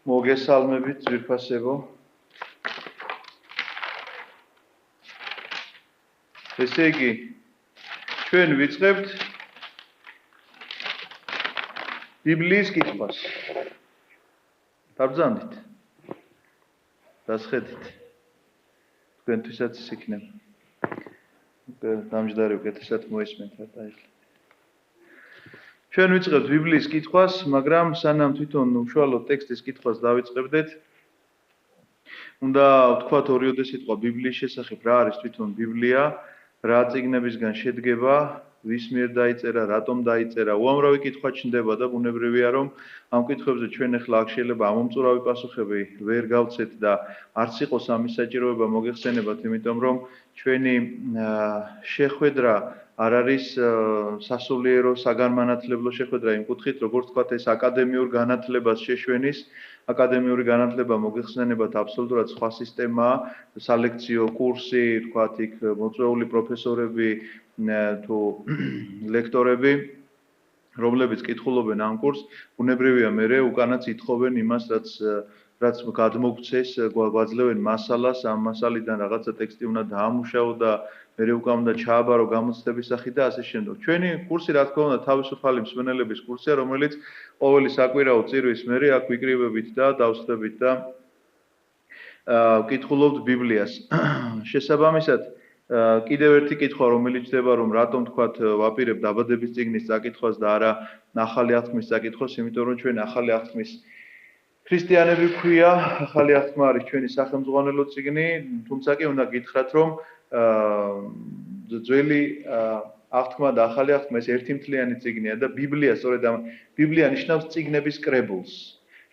მოგესალმებით ძვირფასებო. ესე იგი, ჩვენ ვიწყებთ ბიბლიის კითხვას. დაბრძანდით. დასხედით. თქვენთვისაც ის იქნება. დამჯდარი უკეთესად მოისმენთ აი. ჩვენ ვიწყებთ ბიბლიის კითხვას, მაგრამ სანამ თვითონ უშუალოდ ტექსტის კითხვას დავიწყებდეთ, უნდა ვთქვათ ორიოდე სიტყვა ბიბლიის შესახებ, რა არის თვითონ ბიბლია, რა წიგნებისგან შედგება, ვის მიერ დაიწერა, რატომ დაიწერა. უამრავი კითხვა ჩნდება და ბუნებრივია, რომ ამ კითხვებზე ჩვენ ახლა აქ შეიძლება ამომწურავი პასუხები ვერ გავცეთ და არც იყოს ამის საჭიროება მოგეხსენებათ, იმიტომ რომ ჩვენი შეხვედრა არ არის სასულიერო საგანმანათლებლო შეხვედრა იმ კუთხით, როგორც ვთქვათ, ეს აკადემიურ განათლებას შეშვენის, აკადემიური განათლება მოგეხსენებათ აბსოლუტურად სხვა სისტემაა, სალექციო კურსი, ვთქვათ, იქ მოწვეული პროფესორები თუ ლექტორები, რომლებიც კითხულობენ ამ კურსს, ბუნებრივია მერე უკანაც ითხოვენ იმას, რაც გადმოგცეს, გვაძლევენ მასალას, ამ მასალიდან რაღაცა ტექსტი უნდა დაამუშავო და მერე უკან უნდა ჩააბარო გამოცდების სახით და ასე შემდეგ. ჩვენი კურსი, რა თქმა უნდა, თავისუფალი მსმენელების კურსია, რომელიც ყოველი საკვირაო წირვის მერე აქ ვიკრიბებით და დავსწრებით და ვკითხულობთ ბიბლიას. შესაბამისად, კიდევ ერთი კითხვა, რომელიც ხდება, რომ რატომ თქვათ ვაპირებ დაბადების წიგნის წაკითხვას და არა ახალი აღთქმის წაკითხვას, იმიტომ რომ ჩვენ ახალი აღთქმის ქრისტიანები ვქვია, ახალი აღთქმა არის ჩვენი სახელმძღვანელო წიგნი, თუმცა კი უნდა გითხრათ, რომ ძველი აღთქმა და ახალი აღთქმა ეს ერთიმთლიანი წიგნია და ბიბლია, სწორედ ამ ბიბლია ნიშნავს წიგნების კრებულს.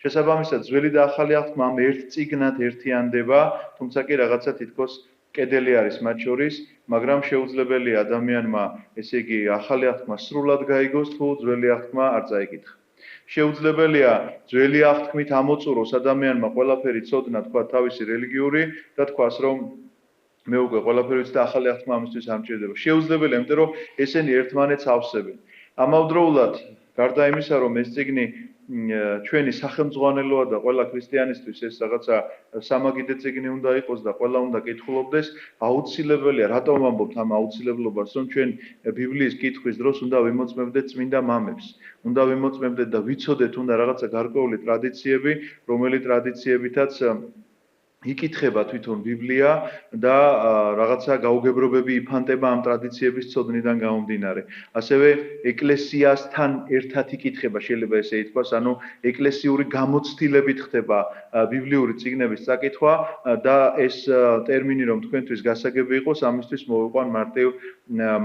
შესაბამისად, ძველი და ახალი აღთქმა ამ ერთ წიგნად ერთიანდება, თუმცა კი რაღაცა თითქოს კედელი არის მათ შორის, მაგრამ შეუძლებელია ადამიანმა, ესე იგი, ახალი აღთქმა სრულად გაიგოს, თუ ძველი აღთქმა არ წაიკითხა. შეუძლებელია ძველი აღთქმით ამოწუროს ადამიანმა ყველაფერი ცოდნა, თქვა თავისი რელიგიური და თქვას, რომ მე უკვე ყველაფერი ვიცი და ახალი აღთქმა ამისთვის არ მჭირდება. შეუძლებელია, იმიტომ რომ ესენი ერთმანეთს ავსებენ. ამავდროულად, გარდა იმისა, რომ ეს წიგნი ჩვენი სახელმძღვანელოა და ყველა ქრისტიანისთვის ეს რაღაცა სამაგიდე წიგნი უნდა იყოს და ყველა უნდა კითხულობდეს, აუცილებელია, რატომ ვამბობთ ამ აუცილებლობას, რომ ჩვენ ბიბლიის კითხვის დროს უნდა ვიმოწმებდეთ წმინდა მამებს. უნდა ვიმოწმებდეთ და ვიცოდეთ უნდა რაღაცა გარკვეული ტრადიციები, რომელი ტრადიციებითაც იკითხება თვითონ ბიბლია და რაღაცა გაუგებრობები იფანტება ამ ტრადიციების ცოდნიდან გამომდინარე. ასევე ეკლესიასთან ერთად იკითხება, შეიძლება ესე ითქვას, ანუ ეკლესიური გამოცდილებით ხდება ბიბლიური წიგნების წაკითხვა და ეს ტერმინი რომ თქვენთვის გასაგები იყოს, ამისთვის მოვიყვან მარტივ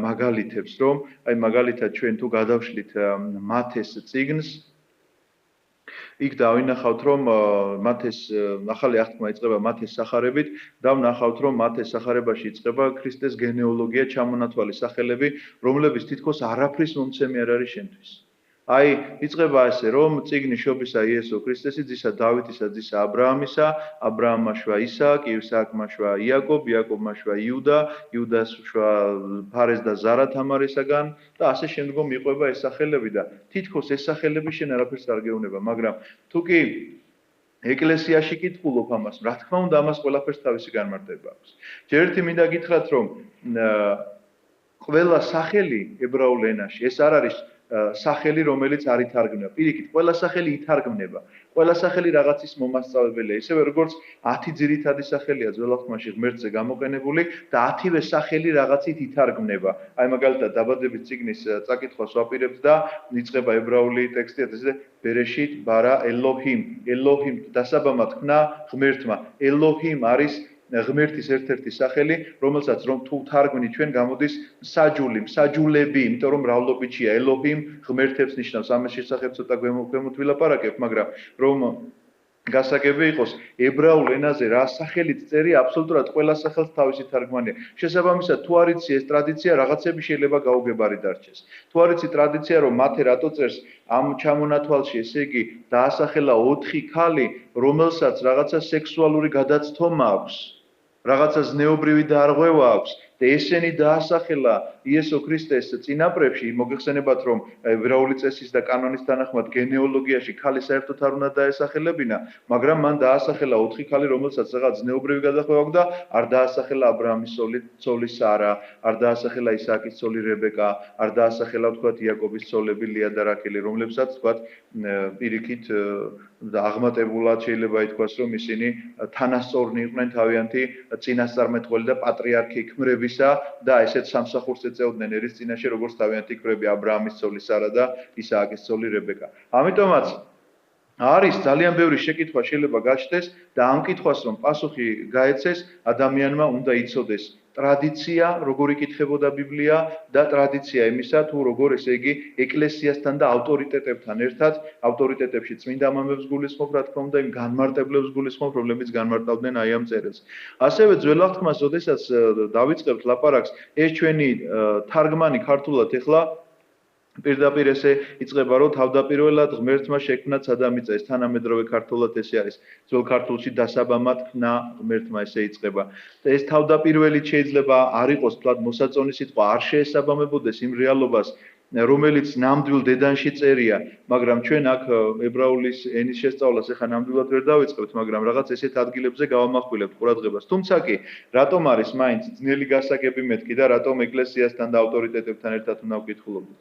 მაგალითებს, რომ აი მაგალითად ჩვენ თუ გადავშლით მათეს წიგნს, იქ დავინახავთ, რომ მათეს ახალი აღთქმა იწყება მათეს სახარებით და ვნახავთ, რომ მათეს სახარებაში იწყება ქრისტეს გენეოლოგია ჩამონათვალი სახელები, რომლებიც თითქოს არაფრის მომცემი არ არის შენთვის. აი, იწყება ესე, რომ წიგნი შობისა იესო ქრისტესი ძისა დავითისა ძისა აბრაამისა, აბრაამმა შვა ისააკ, ისააკმა შვა იაკობ, იაკობმა შვა იუდა, იუდას შვა ფარეს და ზარა თამარისაგან და ასე შემდგომ იყვება ეს სახელები და თითქოს ეს სახელები შენ არაფერს არ გეუბნება, მაგრამ თუ კი ეკლესიაში კითხულობ ამას, რა თქმა უნდა, ამას ყველაფერს თავისი განმარტება აქვს. ჯერ ერთი მინდა გითხრათ, რომ ყველა სახელი ებრაულ ენაში ეს არ არის სახელი, რომელიც არ ითარგმნება. პირიქით, ყველა სახელი ითარგმნება. ყველა სახელი რაღაცის მომასწავლებელია. ისევე როგორც 10 ძირითადი სახელია ძველ აღთქმაში ღმერთზე გამოყენებული და 10-ვე სახელი რაღაცით ითარგმნება. აი მაგალითად დაბადების წიგნის წაკითხვას ვაპირებთ და იწყება ებრაული ტექსტი, ესე ბერეშით ბარა ელოჰიმ. ელოჰიმ დასაბამად ხნა ღმერთმა. ელოჰიმ არის ღმერთის ერთ-ერთი სახელი, რომელსაც რომ თუ თარგმნი ჩვენ გამოდის საჯული, საჯულები, იმიტომ რომ მრავლობითია ელოჰიმ ღმერთებს ნიშნავს. ამის შესახებ ცოტა ქვემოთ ვილაპარაკებ, მაგრამ რომ გასაგები იყოს, ებრაულ ენაზე რა სახელით წერია, აბსოლუტურად ყველა სახელს თავისი თარგმანია. შესაბამისად, თუ არ იცი ეს ტრადიცია, რაღაცები შეიძლება გაუგებარი დარჩეს. თუ არ იცი ტრადიცია, რომ მათე რატო წერს ამ ჩამონათვალში, ესე იგი, დაასახელა 4 ქალი, რომელსაც რაღაცა სექსუალური გადაცთომა აქვს. რაღაცა ზნეობრივი დარღვევა აქვს და ესენი დაასახელა იესო ქრისტეს წინაპრებში, მოგეხსენებათ რომ ებრაული წესის და კანონის თანახმად გენეოლოგიაში ქალი საერთოდ არ უნდა დაესახელებინა, მაგრამ მან დაასახელა 4 ქალი, რომელსაც რაღაც ზნეობრივი გადახვევა აქვს და არ დაასახელა აბრაამის ცოლი სარა, არ დაასახელა ისააკის ცოლი რებეკა, არ დაასახელა თქვათ იაკობის ცოლები ლია და რაქელი, რომლებსაც თქვათ პირიქით აღმატებულად შეიძლება ითქვას, რომ ისინი თანასწორნი იყვნენ თავიანთი წინასწარმეტყველი და პატრიარქი ქმრებისა და ესეთ სამსახურს ეწეოდნენ ერის წინაშე, როგორც თავიანთი ქმრები აბრაამის ცოლი სარა და ისააკის ცოლი რებეკა. ამიტომაც არის ძალიან ბევრი შეკითხვა შეიძლება გაჩნდეს და ამ კითხვას რომ პასუხი გაეცეს, ადამიანმა უნდა იცოდეს ტრადიცია, როგორ იკითხებოდა ბიბლია და ტრადიცია იმისა, თუ როგორ ესე იგი ეკლესიასთან და ავტორიტეტებთან ერთად, ავტორიტეტებში წმინდა მამებს გულისხმობ, რა თქმა უნდა, იმ განმარტებლებს გულისხმობ, რომლებიც განმარტავდნენ აი ამ წერილს. ასევე ძველ აღთქმას, როდესაც დავიწყებთ ლაპარაკს, ეს ჩვენი თარგმანი ქართულად ეხლა პირდაპირ ესე იწყება, რომ თავდაპირველად ღმერთმა შექმნა ცადამიწა, ეს თანამედროვე ქართულად ესე არის. ძველ ქართულში დასაბამად ქნა ღმერთმა ესე იწყება. და ეს თავდაპირველი შეიძლება არ იყოს თქვა მოსაწონი სიტყვა, არ შეესაბამებოდეს იმ რეალობას, რომელიც ნამდვილ დედანში წერია, მაგრამ ჩვენ აქ ებრაულის ენის შესწავლას ახლა ნამდვილად ვერ დავიწყებთ, მაგრამ რაღაც ესეთ ადგილებზე გავამახვილებთ ყურადღებას. თუმცა კი, რატომ არის მაინც ძნელი გასაგები მეთქი და რატომ ეკლესიასთან და ავტორიტეტებთან ერთად უნდა ვკითხულობდეთ?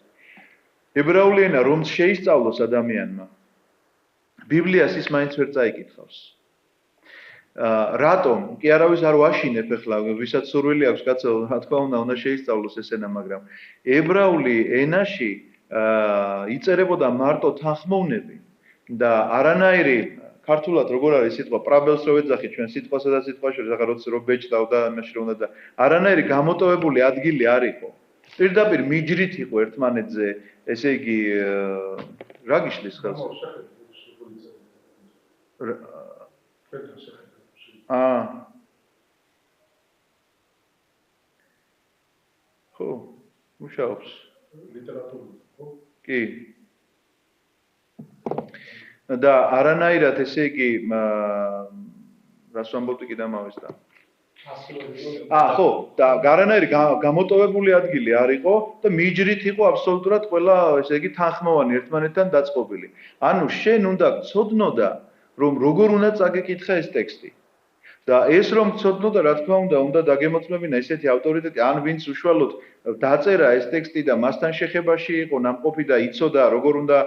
ებრაული ენა რომ შეისწავლოს ადამიანმა, ბიბლიას ის მაინც ვერ წაიკითხავს. რატომ? კი არავის არ ვაშინებ ახლა, ვისაც სურვილი აქვს კაცო, რა თქმა უნდა შეისწავლოს ეს ენა, მაგრამ ებრაული ენაში იწერებოდა მარტო თანხმოვნები და არანაირი ქართულად როგორ არის სიტყვა პრაბელს რო ეძახი ჩვენ სიტყვასა და სიტყვას შორის, ახლა როცა რო ბეჭდავ და იმაში რომ უნდა და არანაირი გამოტოვებული ადგილი არ იყო. პირდაპირ მიჯრით იყო ერთმანეთზე, ესე იგი რა გიშლის ხელს? ხო, მუშაობს. ლიტერატურული, ხო? კი. და არანაირად ესე იგი რას ვამბობდი კიდე ამავესთან. ხო, და არანაირი გამოტოვებული ადგილი არ იყო და მიჯრით იყო აბსოლუტურად ყველა, ესე იგი, თანხმოვანი ერთმანეთთან დაწყობილი. ანუ შენ უნდა გცოდნოდა, რომ როგორ უნდა წაგეკითხა ეს ტექსტი. და ეს რომ გცოდნოდა, რა თქმა უნდა დაგემოწმებინა ესეთი ავტორიტეტი, ან ვინც უშუალოდ დაწერა ეს ტექსტი და მასთან შეხებაში იყო ნამყოფი და იცოდა, როგორ უნდა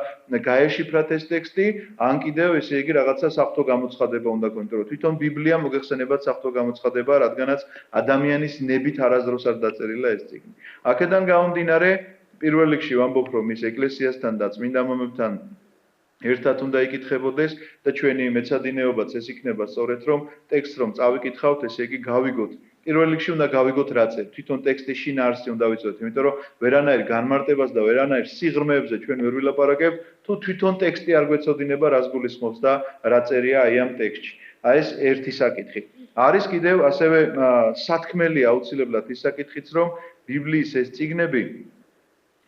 გაეშიფრათ ეს ტექსტი, ან კიდევ ესე იგი რაღაცა საფრთხო გამოცხადება უნდა კონტრო. თვითონ ბიბლია მოგეხსენებათ საფრთხო გამოცხადება, რადგანაც ადამიანის ნებით არასდროს არ დაწერილა ეს წიგნი. აქედან გამომდინარე, პირველ რიგში ვამბობ, რომ ის ეკლესიასთან და წმინდა მამებთან ერთად უნდა იკითხებოდეს და ჩვენი მეცადინეობაც ეს იქნება სწორედ რომ ტექსტს რომ წავიკითხავთ, ესე იგი გავიგოთ. პირველ რიგში უნდა გავიგოთ რა წერს. თვითონ ტექსტის შინაარსი უნდა ვიცოდეთ, იმიტომ რომ ვერანაირ განმარტებას და ვერანაირ სიღრმეებზე ჩვენ ვერ ვილაპარაკებთ, თუ თვითონ ტექსტი არ გვეცოდინება რას გულისხმობს და რა წერია აი ამ ტექსტში. აი ეს ერთი საკითხი. არის კიდევ ასევე სათქმელი აუცილებლად ის საკითხიც, რომ ბიბლიის ეს წიგნები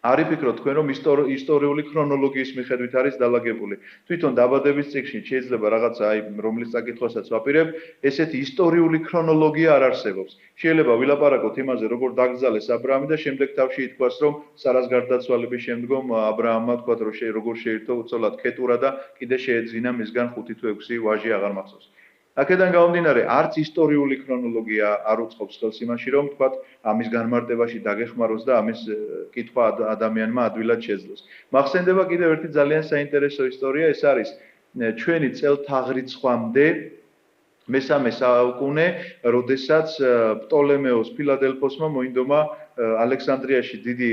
არ იფიქროთ თქვენ რომ ისტორიული ქრონოლოგიის მიხედვით არის დალაგებული. თვითონ დაბადების წიგნში შეიძლება რაღაცა აი რომლის საკითხვასაც ვაპირებ, ესეთი ისტორიული ქრონოლოგია არ არსებობს. შეიძლება ვილაპარაკოთ იმაზე, როგორ დაკრძალეს აბრაამი და შემდეგ თავში ითქვას, რომ სარას გარდაცვალების შემდგომ აბრაამმა თქვა, რომ როგორ შეირთო უცოლად ქეტურა და კიდე შეეძინა მისგან 5 თუ 6 ვაჟი აღარ მახსოვს. აქედან გამომდინარე, არც ისტორიული ქრონოლოგია არ უწყობს ხელს იმაში, რომ თქვა ამის განმარტებაში დაგეხმაროს და ამის კითხვა ადამიანმა ადვილად შეძლოს. მახსენდება კიდევ ერთი ძალიან საინტერესო ისტორია, ეს არის ჩვენი წელთაღრიცხვამდე მესამე საუკუნე, როდესაც პტოლემეოს ფილადელფოსმა მოინდომა ალექსანდრიაში დიდი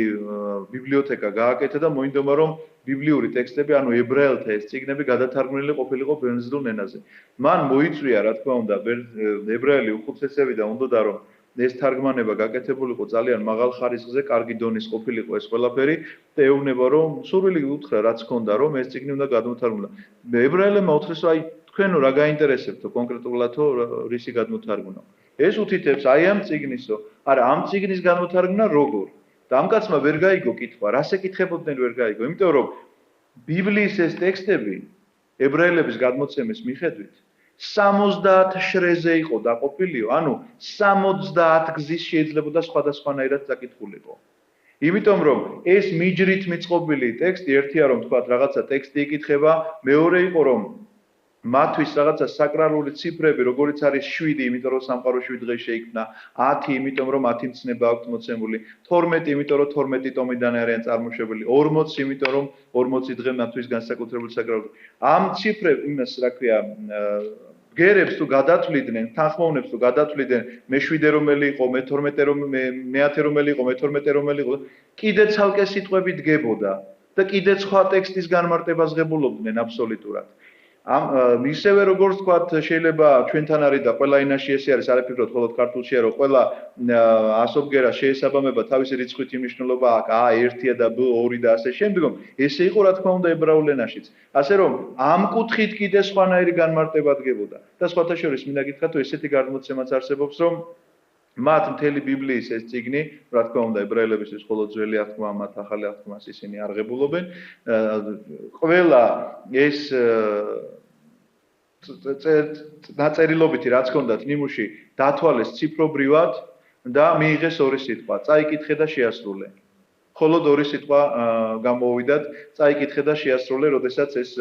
ბიბლიოთეკა გააკეთა და მოინდომა რომ ბიბლიური ტექსტები, ანუ ებრაელთა ეს წიგნები გადათარგმნილი ყოფილიყო ბერძნულ ენაზე. მან მოიწვია, რა თქმა უნდა, ებრაელი უხუცესები და უნდოდა რომ ეს თარგმანება გაკეთებულიყო ძალიან მაღალ ხარისხზე, კარგი დონის ყოფილიყო ეს ყველაფერი და ეუბნება რომ სურვილი უთხრა რაც ჰქონდა რომ ეს წიგნი უნდა გადმოთარგმნო. ებრაელებმა უთხრეს აი თქვენო რა გაინტერესებთო კონკრეტულადო რისი გადმოთარგმნო. ეს უთითებს აი ამ წიგნისო, არა ამ წიგნის გადმოთარგმნა როგორ? და ამ კაცმა ვერ გაიგო კითხვა, რას ეკითხებოდნენ ვერ გაიგო, იმიტომ რომ ბიბლიის ეს ტექსტები ებრაელების გადმოცემის მიხედვით 70 შრეზე იყო დაყოფილიო, ანუ 70 გზის შეიძლებოდა სხვადასხვანაირად წაკითხულიყო. იმიტომ რომ ეს მიჯრით მიწყობილი ტექსტი ერთია რომ თქვა რაღაცა ტექსტი იკითხება, მეორე იყო რომ მათთვის რაღაცა საკრალური ციფრები, როგორიც არის 7, იმიტომ რომ სამყარო 7 დღეს შეიქმნა, 10, იმიტომ რომ 10 მცნება აქვს მოცემული, 12, იმიტომ რომ 12 ტომიდან არიან წარმოშობილი, 40, იმიტომ რომ 40 დღე მათთვის განსაკუთრებული საკრალური. ამ ციფრებს, იმას რა ქვია, ბგერებს თუ გადათვლიდნენ, თანხმოვნებს თუ გადათვლიდნენ, მე7 რომელი იყო, მე12 რომელი იყო, მე12 რომელი იყო, კიდე ცალკე სიტყვები დგებოდა და კიდე სხვა ტექსტის განმარტებას ღებულობდნენ აბსოლუტურად. ისევე როგორც ვთქვათ, შეიძლება ჩვენთან არის და ყველა ენაში ესე არის, არაფიქროთ, მხოლოდ ქართულშია, რომ ყველა ასობგერა შეესაბამება თავისი რიცხვით მნიშვნელობა აქვს, A1 და B2 და ასე შემდგომ. ესე იყო, რა თქმა უნდა, ებრაულ ენაშიც. ასე რომ, ამ კუთხით კიდე სხვანაირი განმარტება დგებოდა. და სხვათა შორის მინდა გითხრათ, რომ ესეთი გადმოცემაც არსებობს, რომ მათ მთელი ბიბლიის ეს წიგნი, რა თქმა უნდა, ებრაელებისთვის მხოლოდ ძველი აღთქმა, მათ ახალი აღთქმას ისინი არ ღებულობენ. ყველა ეს დაწერილობითი რაც ჰქონდათ ნიმუში დათვალეს ციფრობრივად და მიიღეს ორი სიტყვა, წაიკითხე და შეასრულე. მხოლოდ ორი სიტყვა გამოვიდათ, წაიკითხე და შეასრულე, როდესაც ეს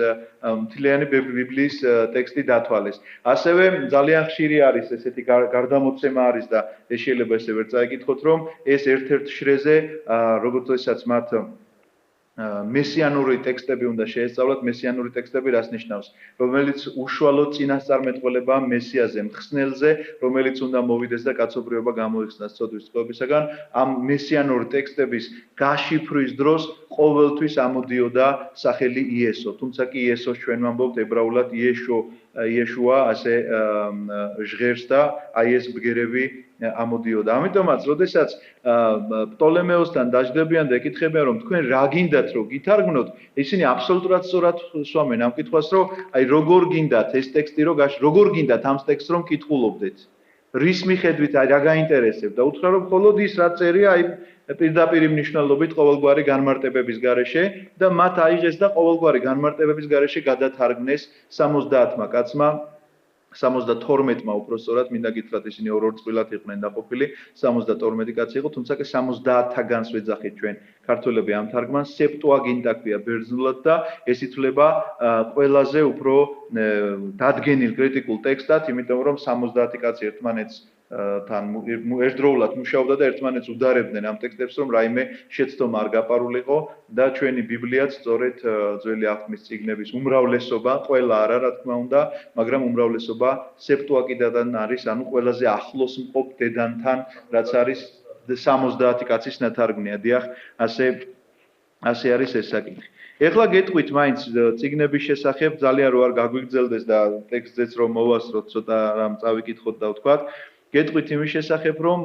მთლიანი ბიბლიის ტექსტი დათვალეს. ასევე ძალიან ხშირი არის ესეთი გარდამოცემა არის და ეს შეიძლება ესე ვერ წაიკითხოთ, რომ ეს ერთ-ერთ შრეზე, როდესაც მათ მესიანური ტექსტები უნდა შეესწავლათ, მესიანური ტექსტები რას ნიშნავს? რომელიც უშუალოდ წინასწარმეტყველება მესიაზე, მხსნელზე, რომელიც უნდა მოვიდეს და კაცობრიობა გამოიხსნას ცოდვის წყობისაგან, ამ მესიანური ტექსტების გაშიფვრის დროს ყოველთვის ამოდიოდა სახელი იესო. თუმცა კი იესოს ჩვენ ვამბობთ ებრაულად იეშუა, ასე ჟღერს და აი ეს ბგერები ამოდიოდა. ამიტომაც, როდესაც პტოლემეოსთან დაждდებიან და ეკითხებიან, რომ თქვენ რა გინდათ, რომ გითარგმნოთ, ისინი აბსოლუტურად სწორად სვამენ ამ კითხვას, რომ აი როგორ გინდათ ეს ტექსტი, როგორ გინდათ ამ ტექსტს რომ კითხულობდეთ. რის მიხედვით აი რა გაინტერესებთ და უთხრა რომ მხოლოდ ის რა წერია აი პირდაპირ მნიშვნელობით ყოველგვარი განმარტებების გარეშე და მათ აიღეს და ყოველგვარი განმარტებების გარეშე გადათარგმნეს 70-მა კაცმა 72-მა უფრო სწორად მინდა გითხრათ ისინი ორ წყვილად იყვნენ დაყოფილი 72 კაცი იყო თუმცა კი 70-თაგანს ვეძახით ჩვენ ქართველები ამ თარგმანს სეპტუაგინტა ქვია ბერძნულად და ეს ითვლება ყველაზე უფრო დადგენილ კრიტიკულ ტექსტად იმიტომ რომ 70 კაცი ერთმანეთს თან ერთდროულად მუშაობდა და ერთმანეთს უდარებდნენ ამ ტექსტებს რომ რაიმე შეცდომა არ გაპარულიყო და ჩვენი ბიბლიაც სწორედ ძველი აღთქმის წიგნების უმრავლესობა ყველა არა რა თქმა უნდა მაგრამ უმრავლესობა სეპტუაგინტიდან არის ანუ ყველაზე ახლოს მყოფ დედანთან რაც არის 70 კაცის ნათარგმნია დიახ ასე არის ეს საკითხი ეხლა გეტყვით მაინც წიგნების შესახებ ძალიან რო არ გაგვიგრძელდეს და ტექსტზეც რომ მოვასწროთ ცოტა რამ წავიკითხოთ და ვთქვათ გეტყვით იმის შესახებ რომ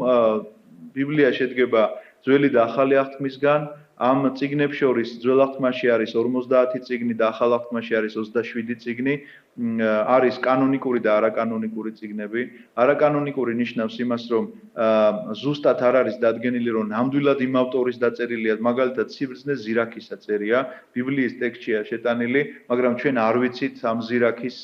ბიბლია შედგება ძველი და ახალი აღთქმისგან ამ წიგნებს შორის ძველ აღთქმაში არის 50 წიგნი და ახალ აღთქმაში არის 27 წიგნი არის კანონიკური და არაკანონიკური წიგნები არაკანონიკური ნიშნავს იმას რომ ზუსტად არ არის დადგენილი რომ ნამდვილად იმ ავტორის დაწერილია მაგალითად სიბრძნე ზირაქისა წერია ბიბლიის ტექსტშია შეტანილი მაგრამ ჩვენ არ ვიცით ამ ზირაქის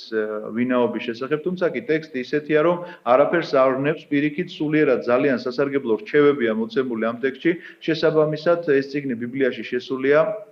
ვინაობის შესახებ თუმცა კი ტექსტი ისეთია რომ არაფერს არ ვნებს პირიქით სულიერად ძალიან სასარგებლო რჩევებია მოცემული ამ ტექსტში შესაბამისად ეს წიგნი ბიბლიაში შესულია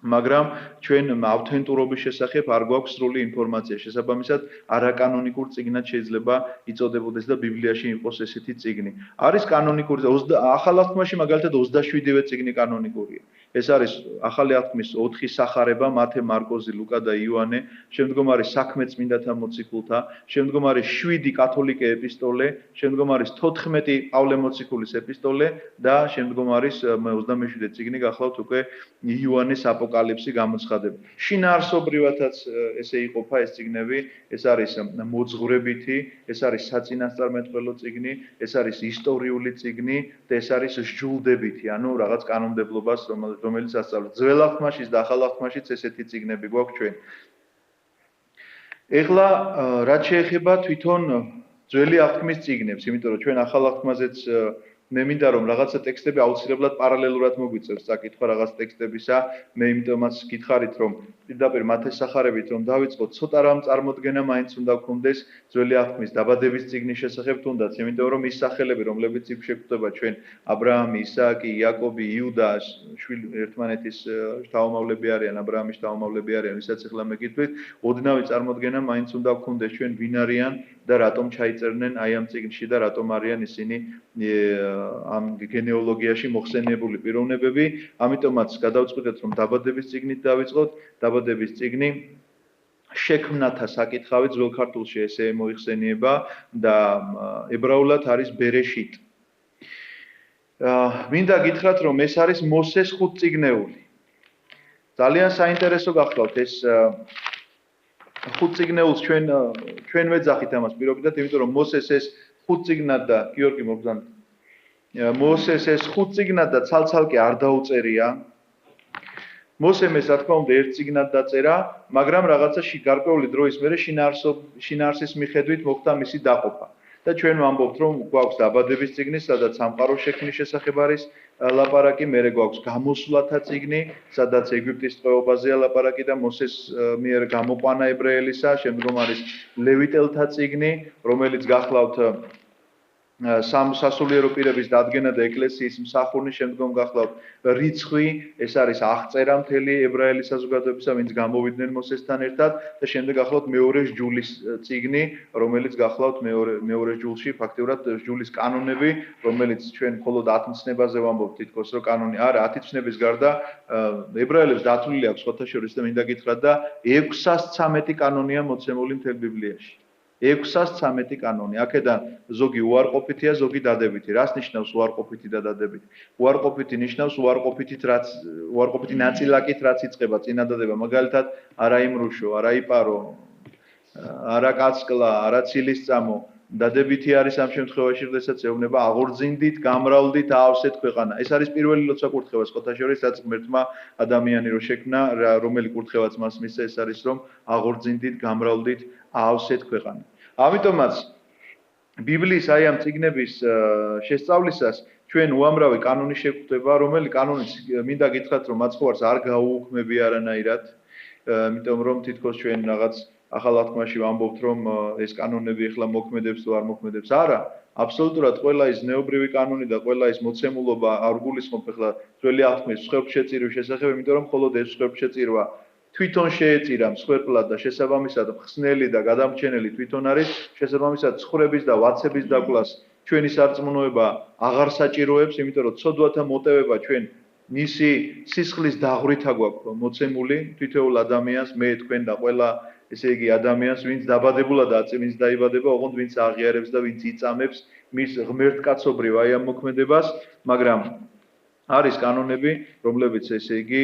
მაგრამ ჩვენ ავთენტურობის შესახებ არ გვაქვს სრული ინფორმაცია შესაბამისად არაკანონიკურ წიგნად შეიძლება იწოდებოდეს და ბიბლიაში იყოს ესეთი წიგნი არის კანონიკური ახალ აღთქმაში მაგალითად 27-ვე წიგნი კანონიკურია ეს არის ახალი აღთქმის 4 სახარება მათე მარკოზი ლუკა და იოანე შემდგომ არის საქმე წმინდათა მოციქულთა შემდგომ არის 7 კათოლიკე ეპისტოლე შემდგომ არის 14 პავლე მოციქულის ეპისტოლე და შემდგომ არის 27 წიგნი გახლავთ უკვე იოანეს აპოკალიფსი გამოცხადება. შინაარსობრივადაც ესე იყოფა ეს წიგნები, ეს არის მოძღვრებითი, ეს არის საწინასწარმეტყველო წიგნი, ეს არის ისტორიული წიგნი და ეს არის სჯულდებითი, ანუ რაღაც კანონმდებლობას, რომელიც ასწავლებს. ძველ აღთქმაშიც და ახალ აღთქმაშიც ესეთი წიგნები გვაქვს ჩვენ. ეხლა რაც შეეხება თვითონ ძველი აღთქმის წიგნებს, იმიტომ რომ ჩვენ ახალ აღთქმაზეც მე მინდა რომ რაღაცა ტექსტები აუცილებლად პარალელურად მოგვიწევს წაკითხვა რაღაც ტექსტებისა, მე იმიტომაც გითხარით რომ პირდაპირ მათეს სახარებით რომ დავიწყოთ, ცოტა რამ წარმოდგენა მაინც უნდა გქონდეს ძველი აღთქმის დაბადების წიგნის შესახებ თუნდაც, იმიტომ რომ ის სახელები, რომლებიც იქ შეგვხვდება ჩვენ აბრაამი, ისააკი, იაკობი, იუდა, ერთმანეთის შთამომავლები არიან, აბრაამის შთამომავლები არიან, ვისაც ახლა მეკითხით, ოდნავი წარმოდგენა მაინც უნდა გქონდეს ჩვენ ვინ არიან და რატომ ჩაიწერნენ აი ამ წიგნში და რატომ არიან ისინი ამ გენეოლოგიაში მოხსენიებული პიროვნებები, ამიტომაც გადავწყვიტეთ რომ დაბადების წიგნით დავიწყოთ, დაბადების წიგნი შექმნათა საკითხავი ძველ ქართულში ესე მოიხსენიება და ებრაულად არის ბერეშიტ. მინდა გითხრათ რომ ეს არის მოსეს ხუთწიგნეული. ძალიან საინტერესო გახლავთ ეს ხუთწიგნეულს ჩვენ ვეძახით ამას პირობითად, იმიტომ რომ მოსეს ეს ხუთწიგნად და გიორგი მოგზავნით. მოსეს ეს ხუთწიგნად და ცალ-ცალკე არ დაუწერია. მოსემ ეს რა თქმა უნდა ერთ წიგნად დაწერა, მაგრამ რაღაცა გარკვეული დროის მერე შინაარსის მიხედვით მოხდა მისი დაყოფა. და ჩვენ ვამბობთ რომ გვაქვს დაბადების წიგნი, სადაც სამყაროს შექმნის შესახებ არის ლაპარაკი, მერე გვაქვს გამოსვლათა წიგნი, სადაც ეგვიპტის ტყვეობაზეა ლაპარაკი და მოსეს მიერ გამოყვანა ებრაელისა, შემდგომ არის ლევიტელთა წიგნი, რომელიც გახლავთ სასულიერო პირების დადგენა და ეკლესიის მსახურნი, შემდგომ გახლავთ რიცხვი, ეს არის აღწერა მთელი ებრაელის საზოგადოებისა, ვინც გამოვიდნენ მოსესთან ერთად და შემდეგ გახლავთ მეორე ჯულის წიგნი, რომელიც გახლავთ მეორე ჯულში, ფაქტიურად ჯულის კანონები, რომელიც ჩვენ მხოლოდ 10 ცნებაზე ვამბობთ თითქოს, რომ კანონი არა, 10 ცნების გარდა ებრაელებს დათვლილი აქვს სხვათა შორის და მინდა გითხრათ და 613 კანონია მოცემული მთელ ბიბლიაში. 613 კანონი. აქედან ზოგი უარყოფითია, ზოგი დადებითი. რას ნიშნავს უარყოფითი და დადებითი? უარყოფითი ნიშნავს უარყოფითი ნაწილაკით რაც იწყება წინადადება, მაგალითად, არა იმრუშო, არა იპარო, არა კაცკლა, არა ცილისწამო. დადებითი არის ამ შემთხვევაში, როდესაც ეუბნება აღორძინდით, გამრავლდით, აავსეთ ქვეყანა. ეს არის პირველი ლოცვა კურთხევა სხვათა შორის, რაც ღმერთმა ადამიანი რო შექმნა, რომელი კურთხევაც მას მისცა, ეს არის რომ აღორძინდით, გამრავლდით, აავსეთ ქვეყანა. ამიტომაც ბიბლიის აი ამ წიგნების შესწავლისას ჩვენ უამრავი კანონი შეგვხვდება, რომელი კანონიც მინდა გითხრათ რომ მაცხოვარს არ გაუუქმები არანაირად, იმიტომ რომ თითქოს ჩვენ რაღაც ახალ აღთქმაში ვამბობთ რომ ეს კანონები ახლა მოქმედებს თუ არ მოქმედებს, არა, აბსოლუტურად ყველა ის ზნეობრივი კანონი და ყველა ის მოცემულობა არ გულისხმობ ახლა ძველი აღთქმის მსხვერპლშეწირვის შესახებ, იმიტომ რომ მხოლოდ ეს მსხვერპლშეწირვა თვითონ შეეწირა მსხვერპლად და შესაბამისად ხსნელი და გადამრჩენელი თვითონ არის, შესაბამისად ცხვრების და ვაცების დაკვლას ჩვენი სარწმუნოება აღარ საჭიროებს, იმიტომ რომ ცოდვათა მოტევება ჩვენ მისი სისხლის დაღვრითა გვაქვს მოცემული თითოეულ ადამიანს, მე თქვენ და ყველა ესე იგი ადამიანს, ვინც დაბადებულად ვინც დაიბადება, ოღონდ ვინც აღიარებს და ვინც იწამებს მის ღმერთკაცობრივ აი ამ მოქმედებას, მაგრამ არის კანონები, რომლებიც ესე იგი,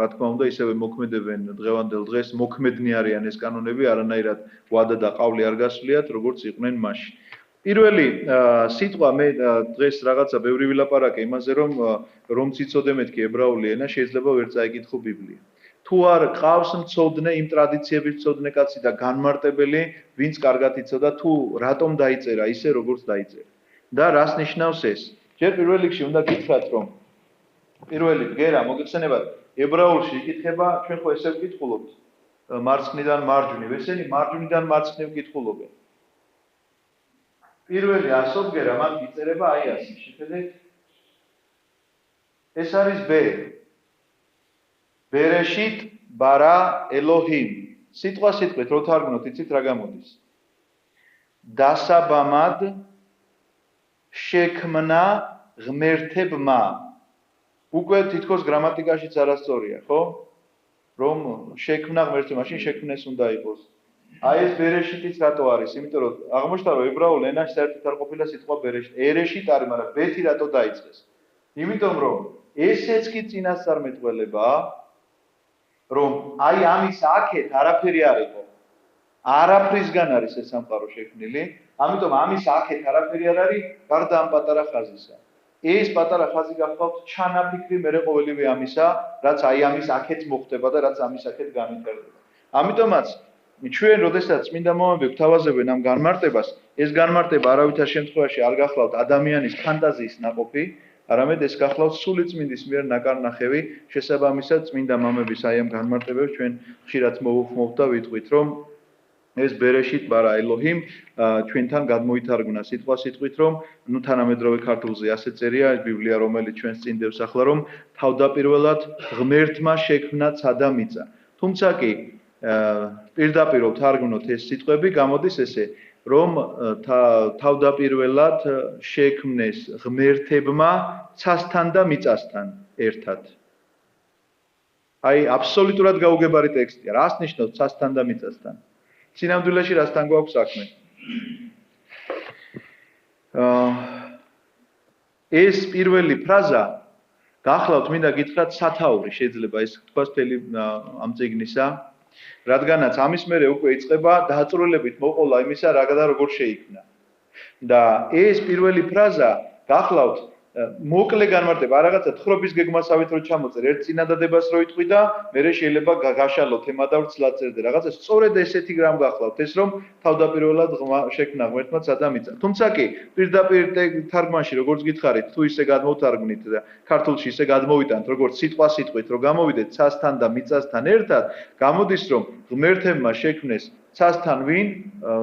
რა თქმა უნდა, ისევე მოქმედებენ დღევანდელ დღეს, მოქმედნი არიან ეს კანონები, არანაირად ვადა და ყავლი არ გასვლიათ, როგორც იყვნენ მაშინ. პირველი სიტყვა მე დღეს რაღაცა ბევრი ვილაპარაკე იმაზე, რომ ციცოდე მეთქი ებრაული ენა, შეიძლება ვერ წაიკითხო ბიბლია. თუ არ ყავს მცოდნე იმ ტრადიციების მცოდნე კაცი და განმარტებელი, ვინც კარგად იცოდა, თუ რატომ დაიწერა ისე, როგორც დაიწერა. და რას ნიშნავს ეს? ჯერ პირველ რიგში უნდა გითხრათ, რომ პირველი ბგერა მოგეხსენებათ ებრაულში იკითხება, ჩვენ ხო ესე ვკითხულობთ მარცხნიდან მარჯვნივ, ესენი მარჯვნიდან მარცხნივ კითხულობენ. პირველი ასო ბგერა მათ იწერება აი ასე, შეხედეთ. ეს არის ბ. ბერეშიტ ბარა ელოჰიმ. სიტყვით რო თარგმნოთ, იცით რა გამოდის? დასაბამად შექმნა ღმერთებმა. უკვე თითქოს გრამატიკაშიც არასწორია, ხო? რომ შექმნა ღმერთი, მაშინ შექმნეს უნდა იყოს. აი ეს ბერეშიტიც რატო არის? იმიტომ რომ აღმოჩნდა რომ ებრაულ ენაში საერთოდ არ ყოფილა სიტყვა ბერეშიტ. ერეშიტ არის, მაგრამ ბეთი რატო დაიწყეს? იმიტომ რომ ესეც კი წინასწარმეტყველებაა, რომ აი ამის აქეთ არაფერი არ იყო. არაფრისგან არის ეს სამყარო შექმნილი, ამიტომ ამის აქეთ არაფერი არ არის, გარდა ამ პატარა ხაზისა. ეს პატარა ხაზი გახლავთ ჩანაფიქრი მერე ყოველივე ამისა, რაც აი ამის აქეთ მოხდება და რაც ამის აქეთ განვითარდება. ამიტომაც ჩვენ როდესაც წმინდა მომები გვთავაზებენ ამ განმარტებას, ეს განმარტება არავითარ შემთხვევაში არ გახლავთ ადამიანის ფანტაზიის ნაყოფი, არამედ ეს გახლავთ სული წმინდის მიერ ნაკარნახევი, შესაბამისად წმინდა მამების აი ამ განმარტებებს ჩვენ ხშირად მოვუხმობთ და ვიტყვით, რომ ეს ბერეშით ბარა ელოჰიმ ჩვენთან გადმოითარგმნა სიტყვით, რომ ნუ თანამედროვე ქართულზე ასე წერია ბიბლია, რომელიც ჩვენს წინ დევს ახლა, რომ თავდაპირველად ღმერთმა შექმნა ცადა მიწა. თუმცა კი პირდაპირ ვთარგმნოთ ეს სიტყვები, გამოდის ესე, რომ თავდაპირველად შექმნეს ღმერთებმა ცასთან და მიწასთან ერთად. აი, აბსოლუტურად გაუგებარი ტექსტია. რას ნიშნავს ცასთან და მიწასთან? სინამდვილეში რასთან გვაქვს საქმე? ეს პირველი ფრაზა გახლავთ მინდა გითხრათ სათაური შეიძლება ეს თქვას მთელი ამ წიგნისა, რადგანაც ამის მერე უკვე იწყება დაწვრილებით მოყოლა იმისა, რა და როგორ შეიქმნა. და ეს პირველი ფრაზა გახლავთ მოკლე განმარტება, რაღაცა თხრობის გეგმასავით რო ჩამოწერ, ერთ წინადადებას რო იტყვი და მერე შეიძლება გაშალო თემა და ვრცლად წერდე. რაღაცა სწორედ ესეთი გრამ გახლავთ, ეს რომ თავდაპირველად შექმნა ღმერთმა ცადა მიწა. თუმცა კი პირდაპირ თარგმანში როგორც გითხარით, თუ ისე გადმოვთარგმნით და ქართულში ისე გადმოვიტანთ, როგორც სიტყვით, რომ გამოვიდეთ ცასთან და მიწასთან ერთად, გამოდის რომ ღმერთებმა შექმნეს ცასთან ვინ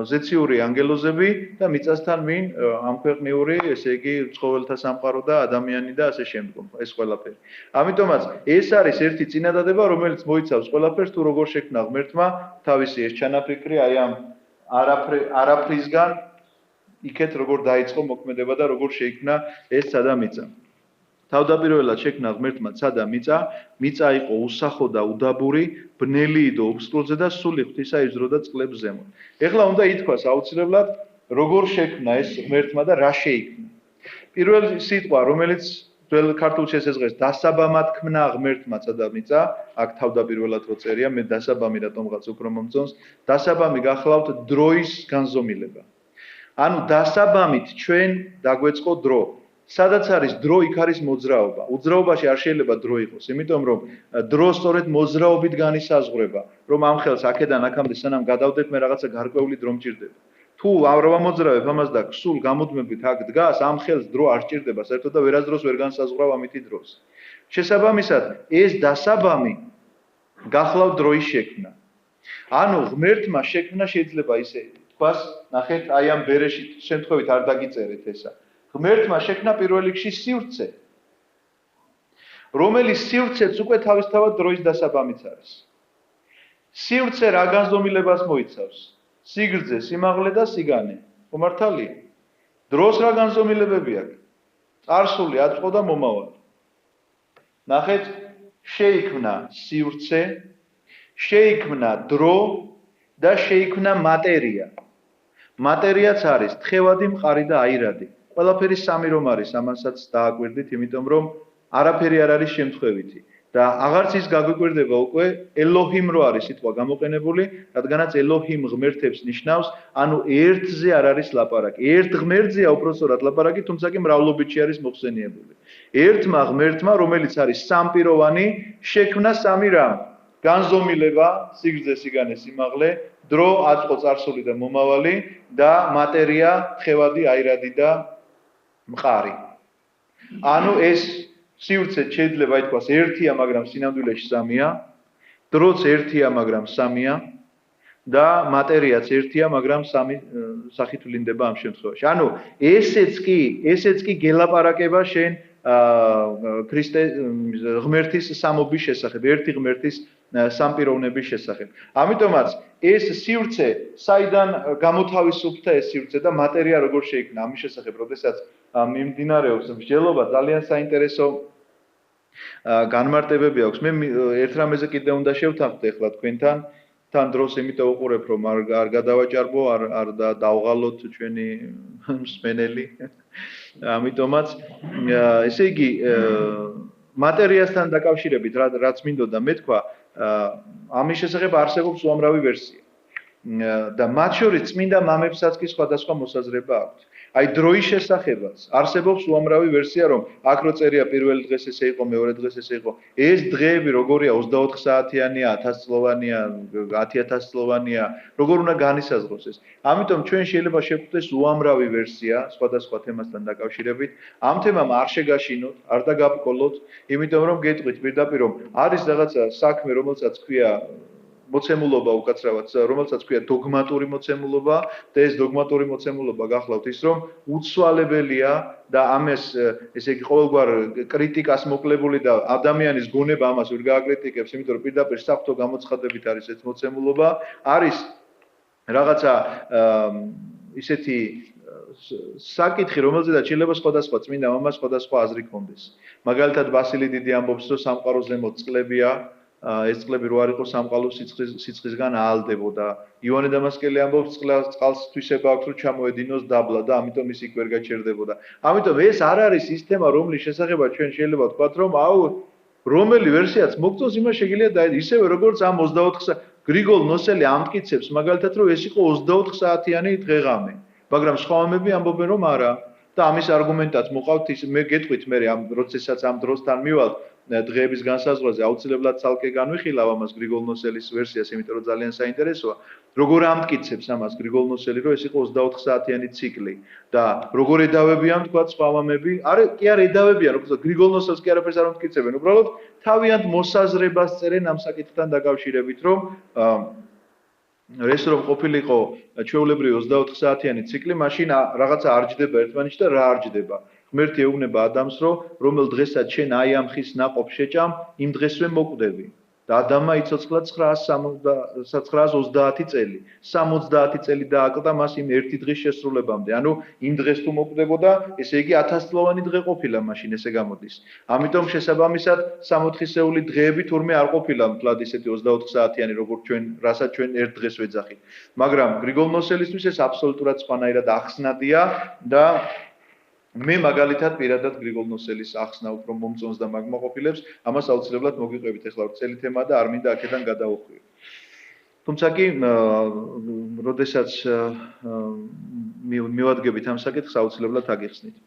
ზეციური ანგელოზები და მიწასთან ვინ ამქვეყნიური, ესე იგი ცხოველთა სამყარო და ადამიანი და ასე შემდგომ, ეს ყველაფერი. ამიტომაც ეს არის ერთი წინადადება, რომელიც მოიცავს ყველაფერს, თუ როგორ შექმნა ღმერთმა თავისი ეს ჩანაფიქრი აი ამ არაფრისგან იქეთ როგორ დაიწყო მოქმედება და როგორ შეიქმნა ეს ცადა მიწა. თავდაპირველად შექმნა ღმერთმა ცადა მიწა, მიწა იყო უსახო და უდაბური, ბნელი იდო უბსტრულზე და სული ღვთისა იზროდა წყლებს ზემოთ. ეხლა უნდა ითქვას აუცილებლად, როგორ შექმნა ეს ღმერთმა და რა შეიქმნა. პირველი სიტყვა, რომელიც ძველ ქართულში ესაზღვრეს, დასაბამად ქმნა ღმერთმა ცადა მიწა, აქ თავდაპირველად რო წერია, მე დასაბამი რატომღაც უფრო მომწონს, დასაბამი გახლავთ დროის განზომილება. ანუ დასაბამით ჩვენ დაგვეწყო დრო. სადაც არის დრო, იქ არის მოძრაობა. უძრაობაში არ შეიძლება დრო იყოს, იმიტომ რომ დრო სწორედ მოძრაობით განისაზღვრება, რომ ამ ხელს აქედან აქამდე სანამ გადავდეთ, მე რაღაცა გარკვეული დრო მჭირდება. თუ არ ვამოძრავებ ამას და სულ გამუდმებით აქ დგას, ამ ხელს დრო არ სჭირდება, საერთოდ და ვერასდროს ვერ განსაზღვრავ ამითი დროს. შესაბამისად, ეს დასაბამი გახლავთ დროის შექმნა. ანუ ღმერთმა შექმნა შეიძლება ისე თქვას, ნახეთ, აი ამ ბერეშით შემთხვევით არ დაგიწერეთ ესა. ღმერთმა შექმნა პირველ რიგში სივრცე, რომელიც სივრცეც უკვე თავისთავად დროის დასაბამიც არის. სივრცე რა განზომილებას მოიცავს? სიგრძე, სიმაღლე და სიგანე. მომართალია? დროს რა განზომილებები აქვს? წარსული, აწმყო და მომავალი. ნახეთ, შეიქმნა სივრცე, შეიქმნა დრო და შეიქმნა მატერია. მატერიაც არის თხევადი, მყარი და აირადი. ყველაფერი სამი რომ არის, ამასაც დააკვირდით, იმიტომ რომ არაფერი არ არის შემთხვევითი. და აღარც ის გაგვიკვირდება უკვე ელოჰიმ რო არის სიტყვა გამოყენებული, რადგანაც ელოჰიმ ღმერთებს ნიშნავს, ანუ ერთზე არ არის ლაპარაკი. ერთ ღმერთზეა უпроსტად ლაპარაკი, თუმცა კი მრავლობითში არის მოხსენიებული. ერთმა ღმერთმა, რომელიც არის სამპიროვანი, შექმნა სამი რამ: განზომილება, სიგრძე, სიგანე, სიმაღლე, დრო, აწმყო, წარსული და მომავალი და მატერია, თხევადი, აირადი და მყარი. ანუ ეს სივრცე შეიძლება ითქვას ერთია, მაგრამ სინამდვილეში სამია, დროც ერთია, მაგრამ სამია და მატერიაც ერთია, მაგრამ სამი სახით ვლინდება ამ შემთხვევაში. ანუ ესეც კი გელაპარაკება შენ ქრისტე ღმერთის სამობის შესახებ, ერთი ღმერთის სამპიროვნების შესახებ. ამიტომაც ეს სივრცე საიდან გამოთავისუფლდა ეს სივრცე და მატერია როგორ შეიქმნა ამის შესახებ, როდესაც მიმდინარეობს მსჯელობა, ძალიან საინტერესო განმარტებები აქვს. მე ერთ რამეზე კიდე უნდა შევთანხმდე ახლა თქვენთან, თან დროს იმიტომ უყურებ, რომ არ გადავაჭარბო, არ დავღალოთ ჩვენი მსმენელი. ამიტომაც ესე იგი მატერიასთან დაკავშირებით რაც მინდოდა მეთქვა, ამის შესახებ არსებობს უამრავი ვერსია. და მათ შორის წმინდა მამებსაც კი სხვადასხვა მოსაზრება აქვთ. აი დროის შესახებაც არსებობს უამრავი ვერსია, რომ აქ რო წერია პირველი დღეს ესე იყო, მეორე დღეს ესე იყო. ეს დღეები როგორია 24 საათიანია, 1000 წლოვანია, 10000 წლოვანია, როგორ უნდა განისაზღვროს ეს. ამიტომ ჩვენ შეიძლება შევხვდეს უამრავი ვერსია სხვადასხვა თემასთან დაკავშირებით. ამ თემამ არ შეგაშინოთ, არ დაგაბკოლოთ, იმიტომ რომ გეტყვით პირდაპირ რომ არის რაღაცა საქმე, რომელსაც ქვია მოცემულობა უკაცრავად, რომელსაც ქვია დოგმატური მოცემულობა და ეს დოგმატური მოცემულობა გახლავთ ის, რომ უცვალებელია და ამას ესე იგი ყოველგვარ კრიტიკას მოკლებული და ადამიანის გონება ამას ვერ გააკრიტიკებს, იმიტომ რომ პირდაპირ საფრთხო გამოცხადებით არის ეს მოცემულობა, არის რაღაცა ისეთი საკითხი, რომელზედაც შეიძლება სხვადასხვა წმინდა მამას სხვადასხვა აზრი ჰქონდეს. მაგალითად, ბასილი დიდი ამბობს, რომ სამყარო ზემოთ წყლებია, ეს წყლები რო არ იყო სამყარო სიცხისგან აალდებოდა. ივანე დამასკელი ამბობს, წყალს თვისება აქვს, რომ ჩამოედინოს დაბლა და ამიტომ ის იქ ვერ გაჩერდებოდა. ამიტომ ეს არ არის ის თემა, რომლის შესახებაც ჩვენ შეიძლება ვთქვათ, რომ რომელი ვერსიაც მოგწონს, იმას შეგიძლია დაედო. ისევე როგორც ამ 24 გრიგოლ ნოსელი ამტკიცებს, მაგალითად, რომ ეს იყო 24 საათიანი დღეღამე. მაგრამ სხვაობები ამბობენ, რომ არა. და ამის არგუმენტად მოყავთ ის მე გეტყვით მე ამ პროცესსაც ამ დროსთან მივალ დღეების განსაზღვრაზე აუცილებლად ცალკე განვიხილავ ამას გრიგოლ ნოსელის ვერსიას, იმიტომ რომ ძალიან საინტერესოა. როგორ ამტკიცებს ამას გრიგოლ ნოსელი, რომ ეს იყო 24 საათიანი ციკლი და როგორ εδავებიან თქვა სხვა მამები? კი არ εδავებიან, როგორც გრიგოლ ნოსელს კი არაფერს არ ამტკიცებენ, უბრალოდ თავიანთ მოსაზრებას წერენ ამ საკითხთან დაკავშირებით, რომ ეს რომ ყოფილიყო ჩვეულებრივი 24 საათიანი ციკლი, მაშინ რაღაცა არ ჯდება ერთმანეთში და რა არ ჯდება. ღმერთი ეუბნება ადამს, რომ რომელ დღესაც შენ აი ამ ხის ნაყოფს შეჭამ, იმ დღესვე მოკვდები. და ადამმა იცოცხლა 930 წელი. 70 წელი დააკლდა მას იმ ერთი დღის შესრულებამდე. ანუ იმ დღეს თუ მოკვდებოდა, ესე იგი 1000 წლოვანი დღე ყოფილა მაშინ, ესე გამოდის. ამიტომ შესაბამისად 60-ეული დღეები თურმე არ ყოფილა მთლად ისეთი 24 საათიანი, როგორც რასაც ჩვენ ერთ დღეს ვეძახით. მაგრამ გრიგოლ ნოსელისთვის ეს აბსოლუტურად სხვანაირად ახსნადია და მე მაგალითად პირადად გრიგოლ ნოსელის ახსნა უფრო მომწონს და მაგმაყოფილებს, ამას აუცილებლად მოგიყვებით ახლა წელი თემა და არ მინდა აქედან გადავხვიო. თუმცა კი, როდესაც მივადგებით ამ საკითხს, აუცილებლად აგიხსნით.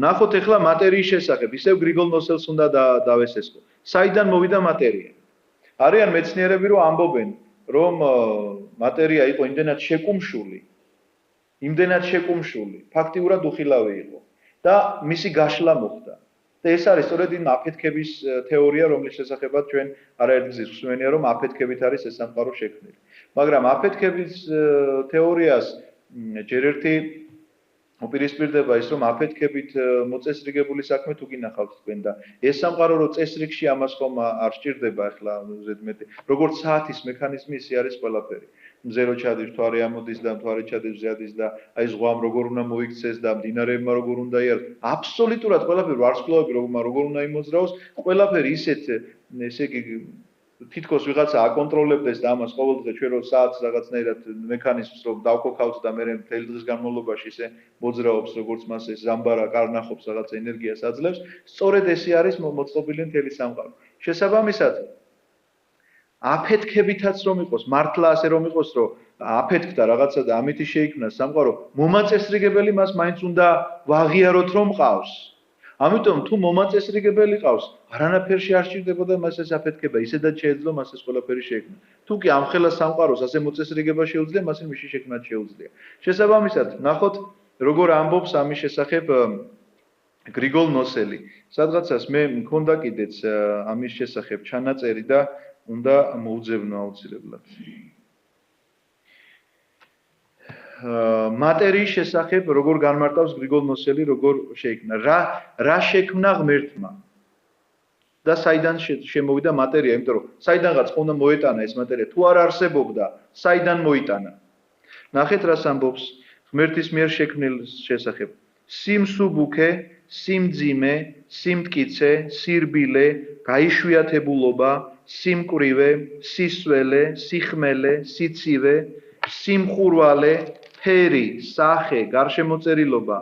ნახოთ ახლა მატერიის შესახებ, ისევ გრიგოლ ნოსელს უნდა დავესესხო. საიდან მოვიდა მატერია? არიან მეცნიერები, რომ ამბობენ, რომ მატერია იყო იმდენად შეკუმშული, ფაქტიურად უხილავი იყო და მისი გაშლა მოხდა. და ეს არის სწორედ იმ აფეთქების თეორია, რომლის შესახებაც ჩვენ არაერთგზის ვსმენია, რომ აფეთქებით არის ეს სამყარო შექმნილი. მაგრამ აფეთქების თეორიას ჯერ ერთი უპირისპირდება ის, რომ აფეთქებით მოწესრიგებული საქმე თუ გინახავთ თქვენ და ეს სამყარო რო წესრიგში ამას ხომ არ სჭირდება ახლა ზედმეტი. როგორც საათის მექანიზმი ისე არის ყველაფერი. მზერო ჩადის, მთვარე ამოდის და მთვარე ჩადის, ზადის და აი ზღვამ როგორ უნდა მოიქცეს და მდინარეებმა როგორ უნდა იაროს. აბსოლუტურად ყველაფერი ვარსკვლავები როგორ უნდა იმოძრაოს, ყველაფერი ისეთ, ესე იგი თითქოს ვიღაცა აკონტროლებდეს და ამას ყოველდღე ჩვენ რო საათს რაღაცნაირად მექანიზმს რომ დავქოქავთ და მე მთელი დღის განმავლობაში ისე მოძრაობს, როგორც მას ეს ზამბარა კარნახობს რაღაც ენერგიას აძლევს, სწორედ ესე არის მოწყობილი მთელი სამყარო. შესაბამისად აფეთქებითაც რომ იყოს, მართლა ასე რომ იყოს, რომ აფეთქდა რაღაცა და ამით შეიქმნა სამყარო, მომაწესრიგებელი მას მაინც უნდა ვაღიაროთ რომ ყავს. ამიტომ თუ მომაწესრიგებელი ყავს, არანაირში არ სჭირდებოდა მას ეს აფეთქება, ისედაც შეეძლო მას ეს ყველაფერი შექმნა. თუ კი ამხელა სამყაროს ასე მოწესრიგება შეუძლია, მას მისი შექმნაც შეუძლია. შესაბამისად, ნახოთ, როგორ ამბობს ამის შესახებ გრიგოლ ნოსელი. სადღაცას მე მქონდა კიდეც ამის შესახებ ჩანაწერი და უნდა მოუძებნო აუცილებლად. მატერიის შესახებ როგორ განმარტავს გრიგოლ ნოსელი, როგორ შეიქმნა, რა შექმნა ღმერთმა და საიდან შემოვიდა მატერია, იმიტომ რომ საიდანღაც უნდა მოეტანა ეს მატერია, თუ არ არსებობდა, საიდან მოიტანა. ნახეთ რას ამბობს ღმერთის მიერ შექმნილის შესახებ. სიმსუბუქე, სიმძიმე, სიმტკიცე, სირბილე, გაიშვიათებულობა, სიმკვრივე, სისველე, სიხმელე, სიცივე, სიმხურვალე, ფერი, სახე, გარშემოწერილობა,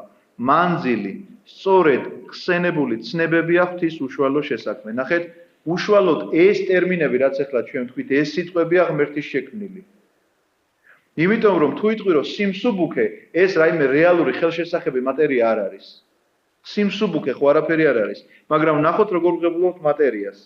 მანძილი, სწორედ ხსენებული ცნებებია ღვთის უშუალო შესაქმე. ნახეთ, უშუალოდ ეს ტერმინები, რაც ახლა ჩვენ ვთქვით, ეს სიტყვებია ღმერთის შექმნილი. იმიტომ რომ თუ იტყვი რომ სიმსუბუქე ეს რაიმე რეალური ხელშესახები მატერია არ არის. სიმსუბუქე ხო არაფერი არ არის, მაგრამ ნახოთ როგორ ვღებულობთ მატერიას.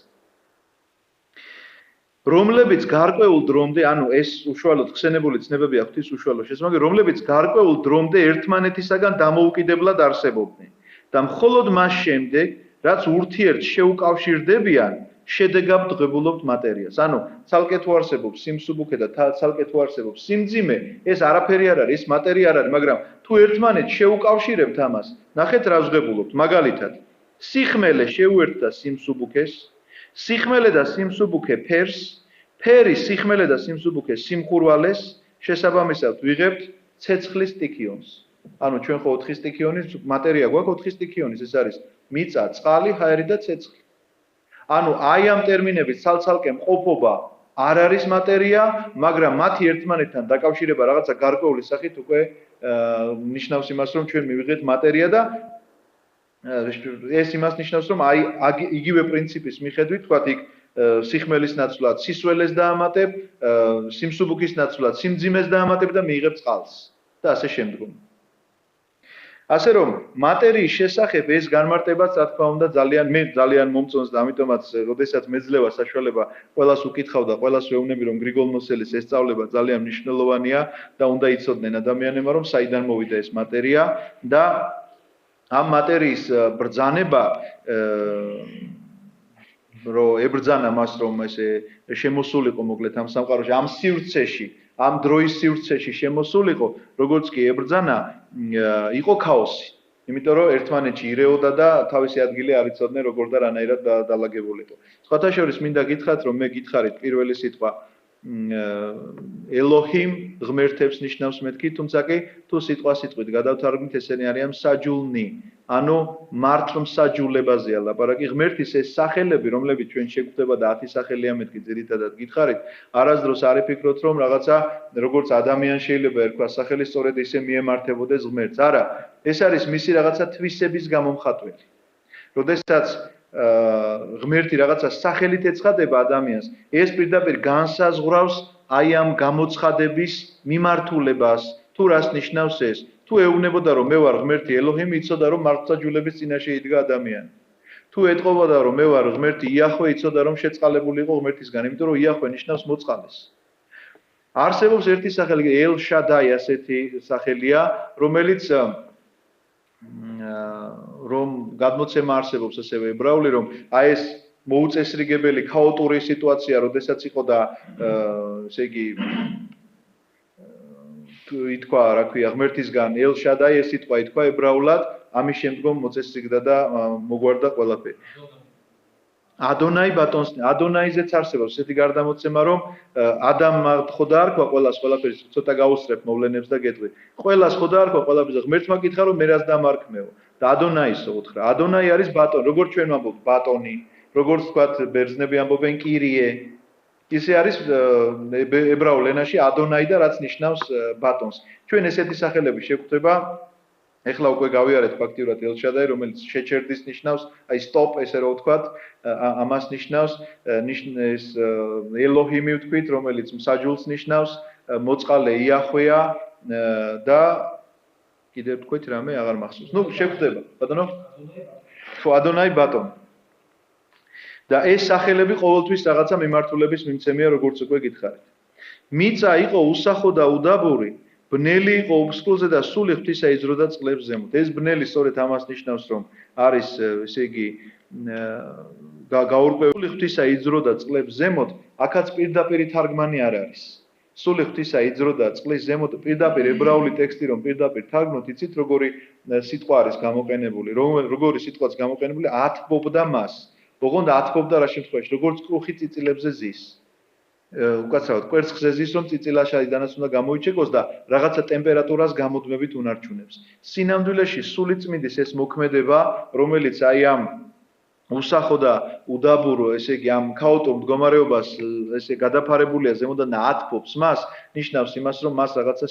რომლებიც გარკვეულ დრომდე, ანუ ეს უშუალოდ ხსენებული ცნებები აქვს ის უშუალო შესაძლებელი, რომლებიც გარკვეულ დრომდე ერთმანეთისაგან დამოუკიდებლად არსებობდნენ და მხოლოდ მას შემდეგ, რაც ურთიერთ შეუკავშირდებიან, შედეგად ღებულობთ მატერიას. ანუ ცალკე თუ არსებობს სიმსუბუქე და ცალკე თუ არსებობს სიმძიმე, ეს არაფერი არ არის, ეს მატერია არ არის, მაგრამ თუ ერთმანეთს შეუკავშირებთ ამას, ნახეთ რა ვღებულობთ. მაგალითად, სიხმელე შეუერთდა სიმსუბუქეს, სიხმელე და სიმსუბუქე ფერს, ფერი სიხმელე და სიმსუბუქე სიმხურვალეს, შესაბამისად ვიღებთ ცეცხლის სტიქიონს. ანუ ჩვენ ხო 4 სტიქიონის მატერია გვაქვს 4 სტიქიონის, ეს არის მიწა, წყალი, ჰაერი და ცეცხლი. ანუ აი ამ ტერმინების ცალ-ცალკე მყოფობა არ არის მატერია, მაგრამ მათი ერთმანეთთან დაკავშირება რაღაცა გარკვეული სახით უკვე ნიშნავს იმას, რომ ჩვენ მივიღეთ მატერია და ეს იმას ნიშნავს, რომ აი იგივე პრინციპის მიხედვით, თქვათ იქ სიხმელის ნაცვლად სისველეს დაამატებ, სიმსუბუქის ნაცვლად სიმძიმეს დაამატებ და მიიღებ წყალს და ასე შემდგომ. ასე რომ მატერიის შესახებ ეს განმარტებაც რა თქმა უნდა ძალიან მომწონს და ამიტომაც როდესაც მეძლევა საშუალება ყველას უკითხავ და ყველას ვეუბნები რომ გრიგოლ მოსელის ეს სწავლება ძალიან მნიშვნელოვანია და უნდა იცოდნენ ადამიანებმა რომ საიდან მოვიდა ეს მატერია და ამ მატერიის ბრძანება რომ ებრძანა მას რომ ესე შემოსულიყო მოკლედ ამ სამყაროში ამ სივრცეში ამ დროის სივრცეში შემოსულიყო როგორც კი ებრძანა იყო ქაოსი იმიტომ რომ ერთმანეთში ირეოდა და თავისი ადგილი არ იცოდნენ როგორ და რანაირად დაალაგებულიყო სხვათა შორის მინდა გითხრათ რომ მე გითხარით პირველი სიტყვა ელოჰიმ ღმერთებს ნიშნავს მეთქი თუმცა კი თუ სიტყვით გადავთარგმნით ესენი არიან საჯულნი ანუ მართლმსაჯულებაზეა ლაპარაკი ღმერთის ეს სახელები რომლებიც ჩვენ შეგვხვდება და 10 სახელია მეთქი ძირითადად გითხარით არასდროს არ იფიქროთ რომ რაღაცა როგორც ადამიანი შეიძლება ერქვა სახელი სწორედ ისე მიემართებოდეს ღმერთს არა ეს არის მისი რაღაცა თვისების გამომხატველი როდესაც ღმერთი რაღაცა სახელით ეცხადება ადამიანს ეს პირდაპირ განსაზღვრავს აი ამ გამოცხადების მიმართულებას თუ რას ნიშნავს ეს თუ ეუბნებოდა რომ მე ვარ ღმერთი ელოჰიმი იცოდა რომ მართლმსაჯულების წინაშე იდგა ადამიანი თუ ეტყობოდა რომ მე ვარ ღმერთი იახვე იცოდა რომ შეწყალებული იყო ღმერთისგან იმიტომ რომ იახვე ნიშნავს მოწყალეს არსებობს ერთი სახელი ელ შადაი ასეთი სახელია რომელიც რომ გადმოცემა არსებობს ასევე ებრაული რომ აი ეს მოუწესრიგებელი ქაოტური სიტუაცია როდესაც იყო და ესე იგი ითქვა რა ქვია ღმერთისგან ელ შადაი ეს სიტყვა ითქვა ებრაულად ამის შემდგომ მოწესრიგდა და მოგვარდა ყველაფერი ადონაი ბატონს ადონაიზეც არსებობს ესეთი გარდამოცემა რომ ადამმა ხო დაარქვა ყველაფერი ცოტა გაუსწრებ მოვლენებს და გეტყვი ყველას ხო დაარქვა ყველაფერს ღმერთმა კითხა რომ მე რას დამარქმეო და ადონაისო უთხრა ადონაი არის ბატონი როგორც ჩვენ ვამბობთ ბატონი როგორც თქვათ ბერძნები ამბობენ კირიე ისე არის ებრაულ ენაში ადონაი და რაც ნიშნავს ბატონს ჩვენ ესეთი სახელები შეგვხვდება ეხლა უკვე გავიარეთ ფაქტიურად ელშადაი რომელიც შეჩერდის ნიშნავს აი სტოპ ესე რომ ვთქვათ ამას ნიშნავს ეს ელოჰიმი ვთქვით რომელიც მსაჯულს ნიშნავს მოწყალე იახვეა და კიდევ ვთქვით რამე აღარ მახსოვს ნუ შეგვხვდება ბატონო ხო ადონაი ბატონი და ეს სახელები ყოველთვის რაღაცა მიმართულების მიმცემია როგორც უკვე გითხარით მიწა იყო უსახო და უდაბური ბნელი იყო უფსკულზე და სული ღვთისა იძროდა წყლებს ზემოთ. ეს ბნელი სწორედ ამას ნიშნავს, რომ არის, ესე იგი, გაურკვეველი ღვთისა იძროდა წყლებს ზემოთ, აქაც პირდაპირი თარგმანი არ არის. სული ღვთისა იძროდა წყლის ზემოთ, პირდაპირ ებრაული ტექსტი რომ პირდაპირ თარგმნოთ, იცით როგორი სიტყვა არის გამოყენებული, როგორი სიტყვაც გამოყენებული, ათბობდა მას. ოღონდ ათბობდა რა შემთხვევაში, როგორც კრუხი წიწილებზე ზის. უკაცრავად კვერცხზე ზის რომ წიწილაშადიდანაც უნდა გამოიჩეკოს და რაღაცა ტემპერატურას გამოდმებით უნარჩუნებს. სინამდვილეში სულიწმინდის ეს მოქმედება, რომელიც აი ამ უსახო და უდაბურო, ესე იგი ამ ქაოტურ მდგომარეობას ესე გადაფარებულია ზემოდან და ათბობს მას, ნიშნავს იმას, რომ მას რაღაცა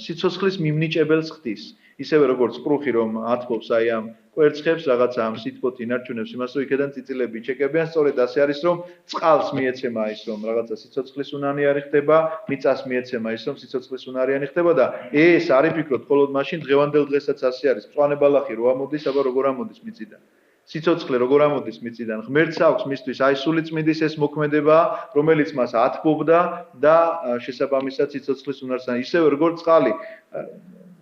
სიცოცხლის მიმნიჭებელს ხდის. ისევე როგორც კრუხი რომ ათბობს აი ამ კვერცხებს რაღაცა ამ სითბოთ ინარჩუნებს იმას, რომ იქედან წიწილები იჩეკებიან, სწორედ ასე არის, რომ წყალს მიეცემა ის, რომ რაღაცა სიცოცხლის უნარიანი ხდება, მიწას მიეცემა ის, რომ სიცოცხლის უნარიანი ხდება და ეს არ იფიქროთ მხოლოდ მაშინ დღევანდელ დღესაც ასე არის. მწვანე ბალახი რო ამოდის, აბა როგორ ამოდის მიწიდან. სიცოცხლე როგორ ამოდის მიწიდან? ღმერთს აქვს მისთვის აი სული წმინდის ეს მოქმედება, რომელიც მას ათბობდა და შესაბამისად სიცოცხლის უნარს ისევე როგორც წყალი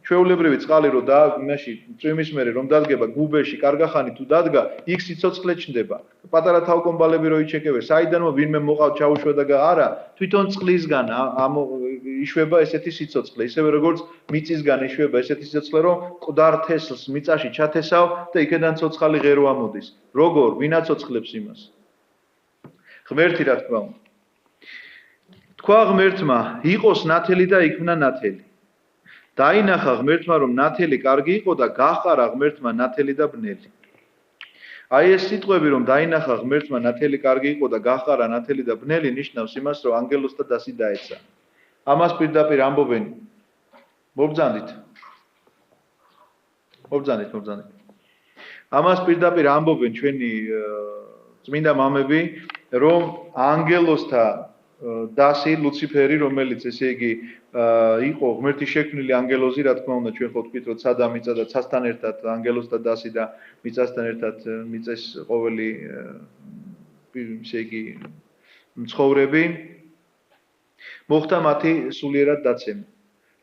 ჩვეულებრივი წყალი რო და იმაში წვიმის მერე რომ დადგება გუბეში კარგახანი თუ დადგა იქ სიცოცხლე ჩნდება პატარა თავკომბალები რო იჩეკებენ საიდანო ვინმე მოყავ ჩაუშვა და არა თვითონ წყლისგან იშვება ესეთი სიცოცხლე ისევე როგორც მიწისგან იშვება ესეთი სიცოცხლე რომ მკვდარ თესლს მიწაში ჩათესავ და იქედან ცოცხალი ღერო ამოდის როგორ ვინ აცოცხლებს იმას ღმერთი რა თქმა უნდა თქვა ღმერთმა იყოს ნათელი და იქმნა ნათელი დაინახა ღმერთმა რომ ნათელი კარგი იყო და გაყარა ღმერთმა ნათელი და ბნელი. აი ეს სიტყვები რომ დაინახა ღმერთმა ნათელი კარგი იყო და გაყარა ნათელი და ბნელი ნიშნავს იმას რომ ანგელოზთა დასი დაეცა. ამას პირდაპირ ამბობენ. მობრძანდით. ამას პირდაპირ ამბობენ ჩვენი წმინდა მამები რომ ანგელოზთა დასი ლუციფერი რომელიც ესე იგი იყო ღმერთის შექმნილი ანგელოზი რა თქმა უნდა ჩვენ ხო ვთქვით რომ ცადა მიწა და ცასთან ერთად ანგელოზთა დასი და მიწასთან ერთად მიწეს ყოველი ესე იგი მცხოვრები მოხდა მათი სულიერად დაცემა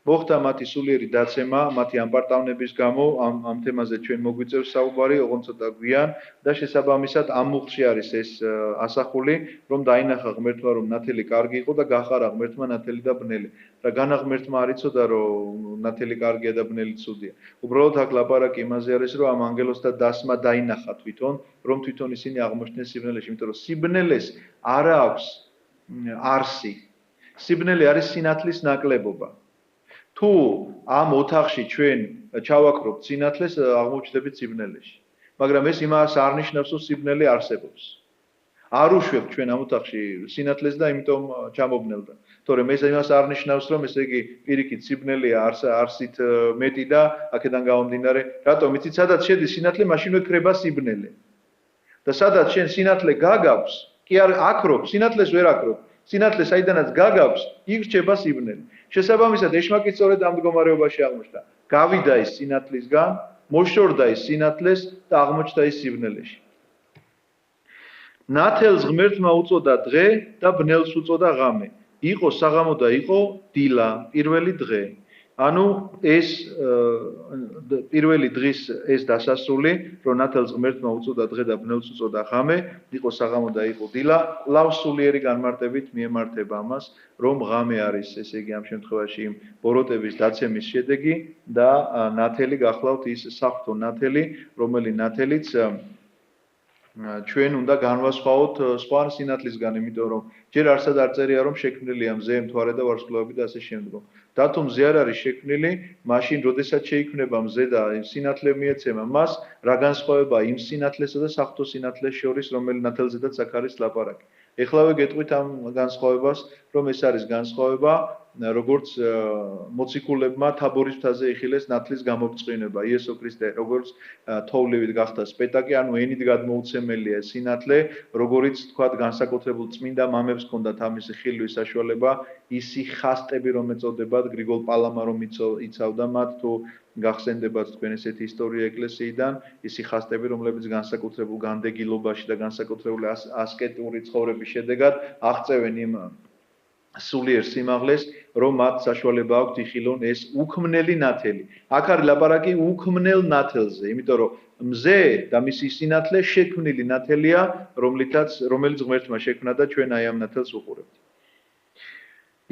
მოხდა მათი სულიერი დაცემა მათი ამპარტავნების გამო ამ თემაზე ჩვენ მოგვიწევს საუბარი ოღონდ ცოტა გვიან და შესაბამისად ამ მუხლში არის ეს ასახული რომ დაინახა ღმერთმა რომ ნათელი კარგი იყო და გაყარა ღმერთმა ნათელი და ბნელი რა განა ღმერთმა არ იცოდა რომ ნათელი კარგია და ბნელი ცუდია უბრალოდ აქ ლაპარაკი იმაზე არის რომ ამ ანგელოზთა დასმა დაინახა თვითონ რომ თვითონ ისინი აღმოჩნდნენ სიბნელეში იმიტომ რომ სიბნელეს არ აქვს არსი სიბნელე არის სინათლის ნაკლებობა თუ ამ ოთახში ჩვენ ჩავაკრობთ სინათლეს აღმოჩნდებით სიბნელეში მაგრამ ეს იმას არ ნიშნავს რომ სიბნელე არსებობს არ უშვებთ ჩვენ ამ ოთახში სინათლეს და იმიტომ ჩამობნელდა თორემ ეს იმას არ ნიშნავს რომ ესე იგი პირიქით სიბნელეა არსით მეტი და აქედან გამომდინარე რატომ იცით სადაც შედის სინათლე მაშინვე ქრება სიბნელე და სადაც შენ სინათლე გაგავს კი არ აკრობ სინათლეს ვერ აკრობ სინათლე საიდანაც გაგავს იქ რჩება სიბნელე შესაბამისად ეშმაკი სწორედ ამ მდგომარეობაში აღმოჩნდა გავიდა ის სინათლისგან მოშორდა ის სინათლეს და აღმოჩნდა ის სიბნელეში ნათელს ღმერთმა უწოდა დღე და ბნელს უწოდა ღამე იყო საღამო და იყო დილა პირველი დღე ანუ ეს პირველი დღის ეს დასასრული რომ ნათელს ღმერთმა უწოდა დღე და ბნელს უწოდა ღამე იყო საღამო და იყო დილა კლავსულიერი განმარტებით მიემართება ამას რომ ღამე არის ესე იგი ამ შემთხვევაში იმ ბოროტების დაცემის შედეგი და ნათელი გახლავთ ის საფრთხო ნათელი რომელიც ნათელიც ჩვენ უნდა განვასხვაოთ სხვა სინათლისგან იმიტომ რომ ჯერ არსად არ წერია რომ შექმნილია მზე მთვარე და ვარსკვლავები და ასე შემდგომ და თუ მზე არ არის შექმნილი მაშინ როდესაც შეიქმნება მზე და სინათლე მიეცემა მას რა განსხვავება იმ სინათლესა და საფრთხო სინათლეს შორის რომელიც ნათელზედაც აქ არის ლაპარაკი ეხლავე გეტყვით ამ განსხვავებას რომ ეს არის განსხვავება როგორც მოციქულებმა თაბორის მთაზე იხილეს ნათლის გამოფწყვინება იესო ქრისტე როგორც თოვლივით გახდა სპეტაკი ანუ ენით გადმოუცემელია სინათლე როგორიც თქვათ განსაკუთრებულ წმინდა მამებს ჰქონდათ ამისი ხილვის საშუალება ისი ხასტები რომ ეწოდებათ გრიგოლ პალამა რომ იცავდა მათ თუ გახსენდებათ თქვენ ესეთი ისტორია ეკლესიიდან ისი ხასტები რომლებიც განსაკუთრებულ განდეგილობაში და განსაკუთრებული ასკეტური ცხოვრების შედეგად აღწევენ იმ სულიერ სიმაღლეს რომ მათ საშუალება აქვთ იხილონ ეს უქმნელი ნათელი აქ არის ლაპარაკი უქმნელ ნათელზე იმიტომ რომ მზე და მისი სინათლე შექმნილი ნათელია რომელიც ღმერთმა შექმნა და ჩვენ აი ამ ნათელს უყურებთ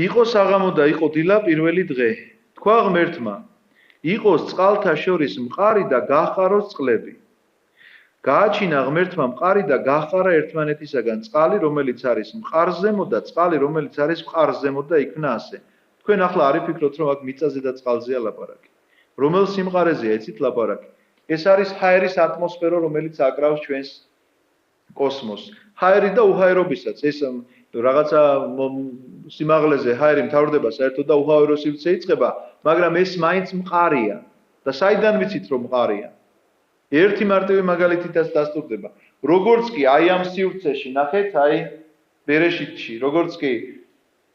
იყო საღამო და იყო დილა პირველი დღე თქვა ღმერთმა იყოს წყალთა შორის მყარი და გაყაროს წყლები გააჩინა ღმერთმა მყარი და გაყარა ერთმანეთისაგან წყალი რომელიც არის მყარზემო და წყალი რომელიც არის მყარზემო და იქნა ასე თქვენ ახლა არ იფიქროთ რომ აქ მიწაზე და წყალზეა ლაპარაკი რომელ სიმყარეზეა იცით ლაპარაკი ეს არის ჰაერის ატმოსფერო რომელიც აკრავს ჩვენს კოსმოსს ჰაერი და უჰაერობისაც ეს რაღაცა სიმაღლეზე ჰაერი მთავრდება საერთოდ და უჰაერო სივრცე იწყება მაგრამ ეს მაინც მყარია და საიდან ვიცით რომ მყარია ერთი მარტივი მაგალითითაც დასტურდება. როგორც კი აი ამ სივრცეში, ნახეთ, აი ბერეშიტში, როგორც კი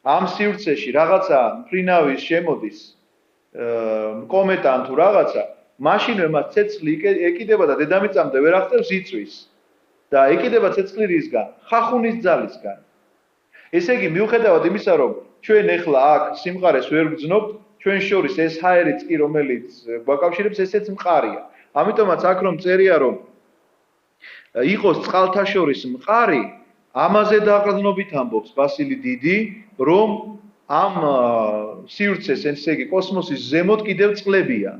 ამ სივრცეში რაღაცა მფრინავის შემოდის, კომეტა ან თუ რაღაცა, მაშინვე მას ცეცხლი ეკიდება და დედამიწამდე ვერ აღწევს იწვის. და ეკიდება ცეცხლი რისგან? ხახუნის ძალისგან. ესე იგი, მიუხედავად იმისა, რომ ჩვენ ეხლა აქ სიმყარეს ვერ ვგრძნობთ, ჩვენ შორის ეს ჰაერიც კი, რომელიც გვაკავშირებს, ესეც მყარია. ამიტომაც აქ რომ წერია, რომ იყოს წყალთა შორის მყარი, ამაზე დაყრდნობით ამბობს ბასილი დიდი, რომ ამ სივრცეს, ესე იგი, კოსმოსის ზემოთ კიდევ წყლებია.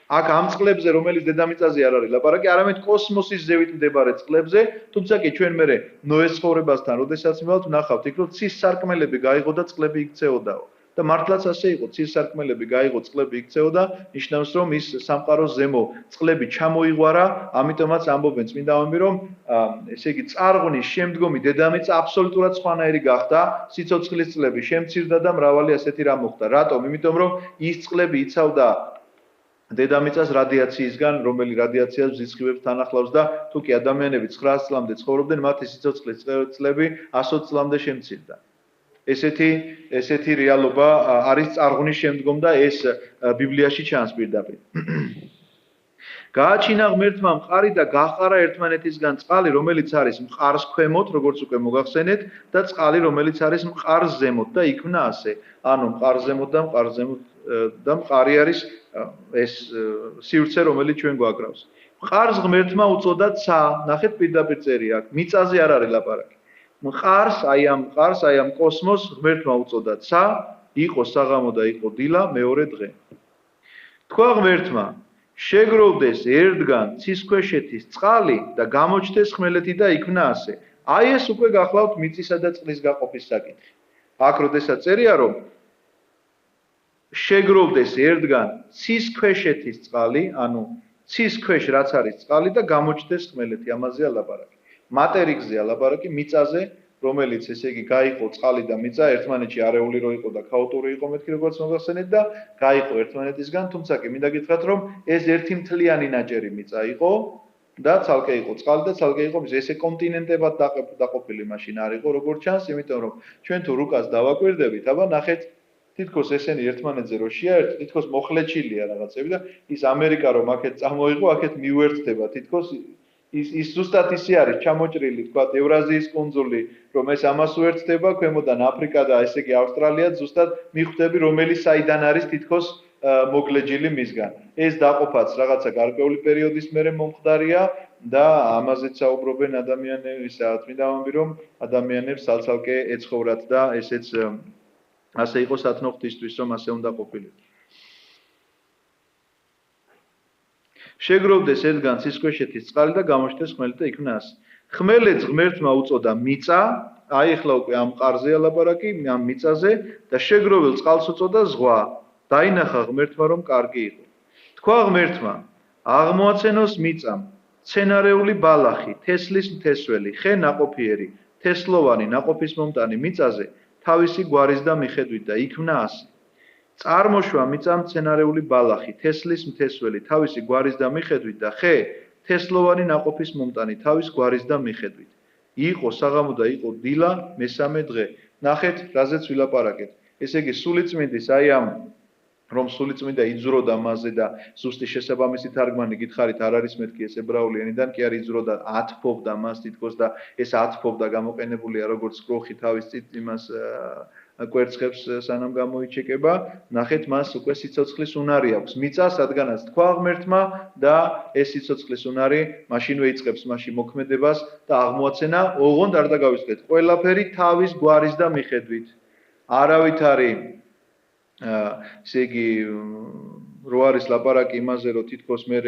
აქ ამ წყლებზე, რომელიც დედამიწაზე არ არის ლაპარაკი, არამედ კოსმოსის ზევით მდებარე წყლებზე, თუმცა კი ჩვენ მერე ნოეს ცხოვრებასთან, როდესაც მივალთ, ვნახავთ იქ, რომ ცის სარკმელები გაიღო და წყლები იქცეოდაო. და მართლაც ასე იყო, ცის სარკმელები გაიღო, წყლები იქცეოდა, ნიშნავს, რომ ის სამყაროს ზემო წყლები ჩამოიღვარა, ამიტომაც ამბობენ წმინდანები, რომ ესე იგი, წარღვნის შემდგომი დედამიწა აბსოლუტურად სხვანაირი გახდა, სიცოცხლის წლები შემცირდა და მრავალი ასეთი რამ მოხდა. რატომ? იმიტომ რომ ის წყლები იცავდა დედამიწას რადიაციისგან, რომელი რადიაციას მზისხივებს თან ახლავს და თუ კი ადამიანები 900 წლამდე ცხოვრობდნენ, მათი სიცოცხლის წლები 120 წლამდე შემცირდა. ესეთი რეალობა არის წარღვნის შემდგომ და ეს ბიბლიაში ჩანს პირდაპირ. გააჩინა ღმერთმა მყარი და გაყარა ერთმანეთისგან წყალი, რომელიც არის მყარს ქვემოთ, როგორც უკვე მოგახსენეთ, და წყალი, რომელიც არის მყარს ზემოთ და იქმნა ასე. ანუ მყარს ზემოთ და მყარი არის ეს სივრცე, რომელიც ჩვენ გვაკრავს. მყარს ღმერთმა უწოდა ცა, ნახეთ პირდაპირ წერია აქ, მიწაზე არ არის ლაპარაკი. მყარს, აი ამ კოსმოს ღმერთმა უწოდა ცა, იყო საღამო და იყო დილა მეორე დღე. თქვა ღმერთმა, შეგროვდეს ერთგან ცისქვეშეთის წყალი და გამოჩნდეს ხმელეთი და იქმნა ასე. აი ეს უკვე გახლავთ მიწისა და წყლის გაყოფის საკითხი. აქ როდესაც წერია, რომ შეგროვდეს ერთგან ცისქვეშეთის წყალი, ანუ ცის ქვეშ რაც არის წყალი და გამოჩნდეს ხმელეთი, ამაზეა ლაპარაკი. მატერიკზეა ლაპარაკი, მიწაზე, რომელიც ესე იგი გაიყო წყალი და მიწა, ერთმანეთში არეული რო იყო და ქაოტური იყო მეთქი როგორც მოგახსენეთ და გაიყო ერთმანეთისგან, თუმცა კი მინდა გითხრათ, რომ ეს ერთი მთლიანი ნაჭერი მიწა იყო და ცალკე იყო წყალი და ცალკე იყო მიწა. ესე კონტინენტებად დაყოფილი მაშინ არ იყო, როგორც ჩანს, იმიტომ რომ ჩვენ თუ რუკას დავაკვირდებით, აბა ნახეთ თითქოს ესენი ერთმანეთზე რო შეაერთო, თითქოს მოხლეჩილია რაღაცები და ის ამერიკა რომ აქეთ წამოიღო, აქეთ მიუერთდება თითქოს ის ზუსტად ისე არის ჩამოჭრილი, თქვა ევრაზიის კუნძული, რომ ეს ამას უერთდება, ქვემოდან აფრიკა და ესე იგი ავსტრალია ზუსტად მიხვდები, რომელი საიდან არის თითქოს მოგლეჯილი მისგან. ეს დაყოფაც რაღაცა გარკვეული პერიოდის მერე მომხდარია და ამაზეც საუბრობენ ადამიანები, ვისაც მინდა ვამბი, რომ ადამიანებს ცალ-ცალკე ეცხოვრათ და ესეც ასე იყო სათნო ღვთისთვის, რომ ასე უნდა ყოფილიყო. შეგროვდეს ერთგან ცისქვეშეთის წყალი და გამოჩნდეს ხმელეთი და იქმნა ასე. ხმელეთს ღმერთმა უწოდა მიწა, აი ახლა უკვე ამ მყარზეა ლაპარაკი, ამ მიწაზე და შეგროվել წყალს უწოდა ზღვა. დაინახა ღმერთმა, რომ კარგი იყო. თქვა ღმერთმა, აღმოაცენოს მიწამ მცენარეული ბალახი, თესლის მთესველი, ხე ნაყოფიერი, თესლოვანი ნაყოფის მომტანი მიწაზე თავისი გვარის და მიხედვით და იქმნა ასე. წარმოშვა მიწამ მცენარეული ბალახი, თესლის მთესველი, თავისი გვარის და მიხედვით და ხე თესლოვანი ნაყოფის მომტანი, თავის გვარის და მიხედვით. იყო საღამო და იყო დილა მესამე დღე. ნახეთ, რაზეც ვილაპარაკეთ. ესე იგი, სულიწმინდის აი ამ რომ სულიწმინდა იძროდა მასზე და ზუსტი შესაბამისი თარგმანი გითხარით არ არის მეთქი ეს ებრაული ენიდან კი არ იძროდა ათფობდა მას თითქოს და ეს ათფობდა გამოყენებულია როგორც კროხი თავის წით იმას კვერცხებს სანამ გამოიჩეკება ნახეთ მას უკვე სიცოცხლის უნარი აქვს მიწა სადღანაც თქვა ღმერთმა და ეს სიცოცხლის უნარი მაშინვე იწყებს მასში მოქმედებას და აღმოაცენა ოღონდ არ დაგავიწყეთ ყველაფერი თავის გვარის და მიხედვით არავით არის ესე იგი რო არის ლაპარაკი იმაზე რომ თითქოს მე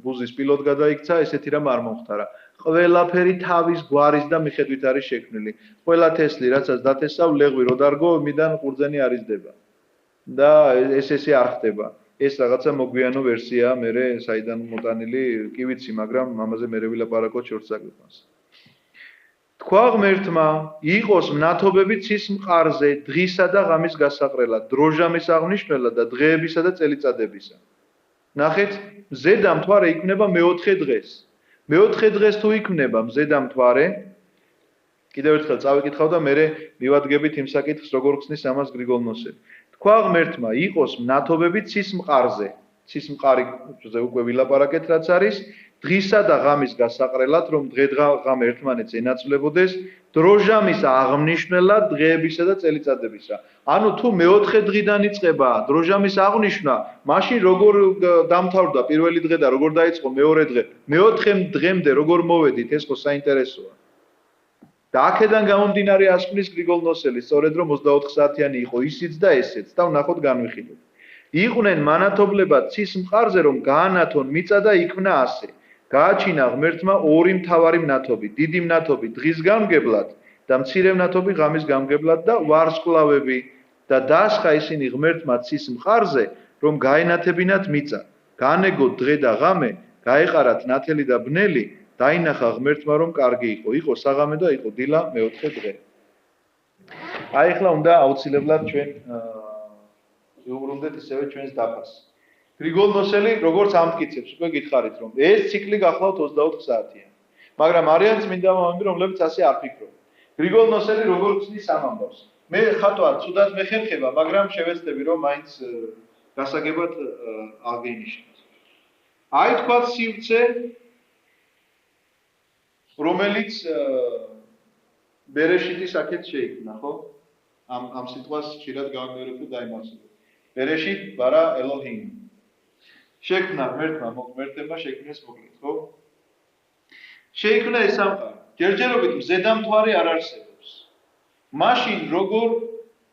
ბუზის პილოტ გადაიქცა ესეთი რამ არ მომხდარა ყველაფერი თავის გვარის და მიხედვით არის შექმნილი ყველა თესლი რაცაც დათესავ ლეღვი რო დარგო მიდან ყურძენი არიზდება და ესე არ ხდება ეს რაღაცა მოგვიანო ვერსია მე საიდან მოტანილი კი ვიცი მაგრამ ამაზე მე ვილაპარაკოთ შორს საქმეს თქვა ღმერთმა იყოს მნათობები ცის მყარზე დღისა და ღამის გასაყრელად დროჟამის აღნიშვნელად და დღეებისა და წელიწადებისა ნახეთ, მზედა მთვარე იქმნება მეოთხე დღეს. მეოთხე დღეს თუ იქმნება მზედა მთვარე, კიდევ ერთხელ წავიკითხავ და მე მივადგებით იმ საკითხს, როგორ ხსნის ამას გრიგოლ-ნოსელი. თქვა ღმერთმა, იყოს მნათობები ცის მყარზე. ცის მყარზე უკვე ვილაპარაკეთ, რაც არის, დღისა და ღამის გასაყრელად, რომ დღე და ღამე ერთმანეთს ენაცვლებოდეს, დროჟამის აღნიშვნელად დღეებისა და წელიწადებისა. ანუ თუ მეოთხე დღიდან იწყება დროჟამის აღნიშვნა, მაშინ როგორ დამთავრდა პირველი დღე და როგორ დაიწყო მეორე დღე, მეოთხე დღემდე როგორ მოვედით, ეს ხო საინტერესოა. და აქედან გამომდინარე ასკვნის გრიგოლ-ნოსელი, სწორედ რომ 24 საათიანი იყო ისიც და ესეც, და ვნახოთ განვიხილოთ. იყვნენ მანათობლებად ცის მყარზე, რომ გაანათონ მიწა და იქმნა ასე. გააჩინა ღმერთმა ორი მთავარი მნათობი, დიდი მნათობი დღის გამგებლად და მცირე მნათობი ღამის გამგებლად და ვარსკვლავები და დაასხა ისინი ღმერთმა ცის მყარზე, რომ გაენათებინათ მიწა. განეგოთ დღე და ღამე, გაეყარათ ნათელი და ბნელი, დაინახა ღმერთმა რომ კარგი იყო, იყო საღამე და იყო დილა მეოთხე დღე. აი ახლა უნდა აუცილებლად ჩვენ ვიუბრუნდეთ ისევე ჩვენს დაფას. გრიგოლ-ნოსელი როგორც ამტკიცებს, უკვე გითხარით რომ ეს ციკლი გახლავთ 24 საათია. მაგრამ არიან წმინდა მამები, რომლებიც ასე არ ფიქრობენ. გრიგოლ-ნოსელი როგორ ხსნის ამ ამბავს? მე ხატვა ცუდად მეხერხება, მაგრამ შევეცდები რომ მაინც გასაგებად აღინიშნოთ. აი თქვა სივრცე, რომელიც ბერეშიტის აქეთ შეიქმნა, ხო? ამ სიტყვას ხშირად გავიმეორებ და დაიმახსოვრებ. ბერეშიტ ბარა ელოჰიმ. შექმნა ღმერთმა, ღმერთებმა შექმნეს მოკლედ, ხო? შეიქმნა ეს სამყარო. ჯერჯერობით მზედა მთვარე არ არსებობს. მაშინ როგორ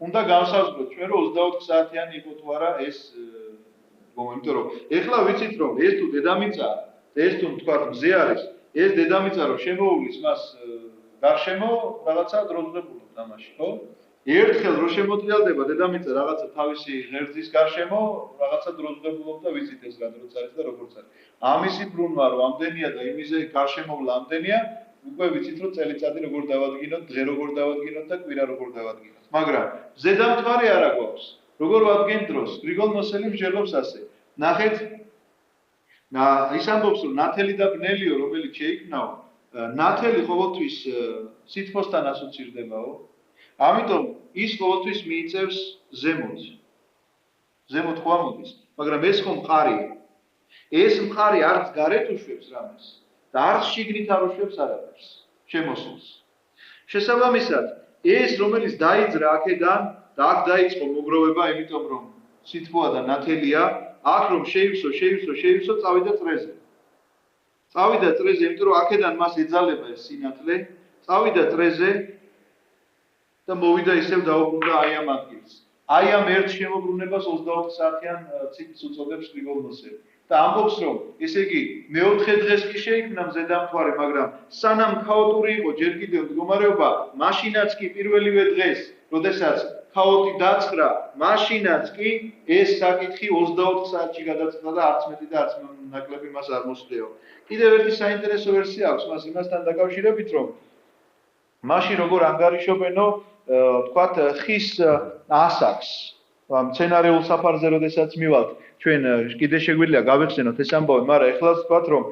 უნდა გავსაზღვროთ ჩვენ რომ 24 საათიანი იყო თუ არა ეს მომენტი, რომ ეხლა ვიცით რომ ეს თუ დედამიწა, ეს თუ თქვა მზე არის, ეს დედამიწა რომ შემოუვლის მას გარშემო რაღაცა დროძღებულობ ამაში, ხო? ერთხელ რო შემოტრიალდება დედამიწა რაღაცა თავისი ღერძის გარშემო, რაღაცა დროძღებულობ და ვიცით ეს რა დროც არის და როგორც არის. ამისი ბრუნვა რომ ამდენია და იმიზე გარშემოვლა ამდენია, უკვე ვიცით რომ წელიწადი როგორ დავადგინოთ, დღე როგორ დავადგინოთ და კვირა როგორ დავადგინოთ. მაგრამ ზედამთვარე არა გვაქვს. როგორ ვადგენთ დროს? გრიგოლ-ნოსელი მსჯელობს ასე. ნახეთ, ის ამბობს რომ ნათელი და ბნელიო რომელიც შეიქმნაო, ნათელი ყოველთვის სითბოსთან ასოცირდებაო. ამიტომ ის ყოველთვის მიიწევს ზემოთ. ზემოთ ხო ამოდის, მაგრამ ეს ხო მყარია. ეს მყარი არც გარეთ უშვებს რამეს და არც შიგნით არ უშვებს არაფერს, შემოსულს. შესაბამისად, ეს რომელიც დაიძრა აქედან და აქ დაიწყო მოგროვება, იმიტომ რომ სითბოა და ნათელია, აქ რომ შეივსო, წავიდა წრეზე. წავიდა წრეზე, იმიტომ რომ აქედან მას ეძალება ეს სინათლე, წავიდა წრეზე და მოვიდა ისევ დაუბრუნდა აი ამ ადგილს. აი ამ ერთ შემოbrunებას 24 საათიან ციკლს უწოდებს გრიგოლ-ნოსელი. და ამბობს რომ ესე იგი მეოთხე დღეს კი შეიქმნა მზედამთვარე, მაგრამ სანამ ქაოტური იყო ჯერ კიდევ მდგომარეობა, მაშინაც კი პირველივე დღეს, როდესაც ქაოტი დაწყრა, მაშინაც კი ეს საკითხი 24 საათში გადაწყდა და არც მეტი და არც ნაკლები მას არ მოსდეო. კიდევ ერთი საინტერესო ვერსია აქვს მას იმასთან დაკავშირებით, რომ მაშინ როგორ ანგარიშობენო, თქვათ ხის ასაკს, მცენარეულ საფარზე როდესაც მივალთ, ჩვენ კიდე შეგვიძლია გავიხსენოთ ეს ამბავი, მაგრამ ეხლა ვთქვათ რომ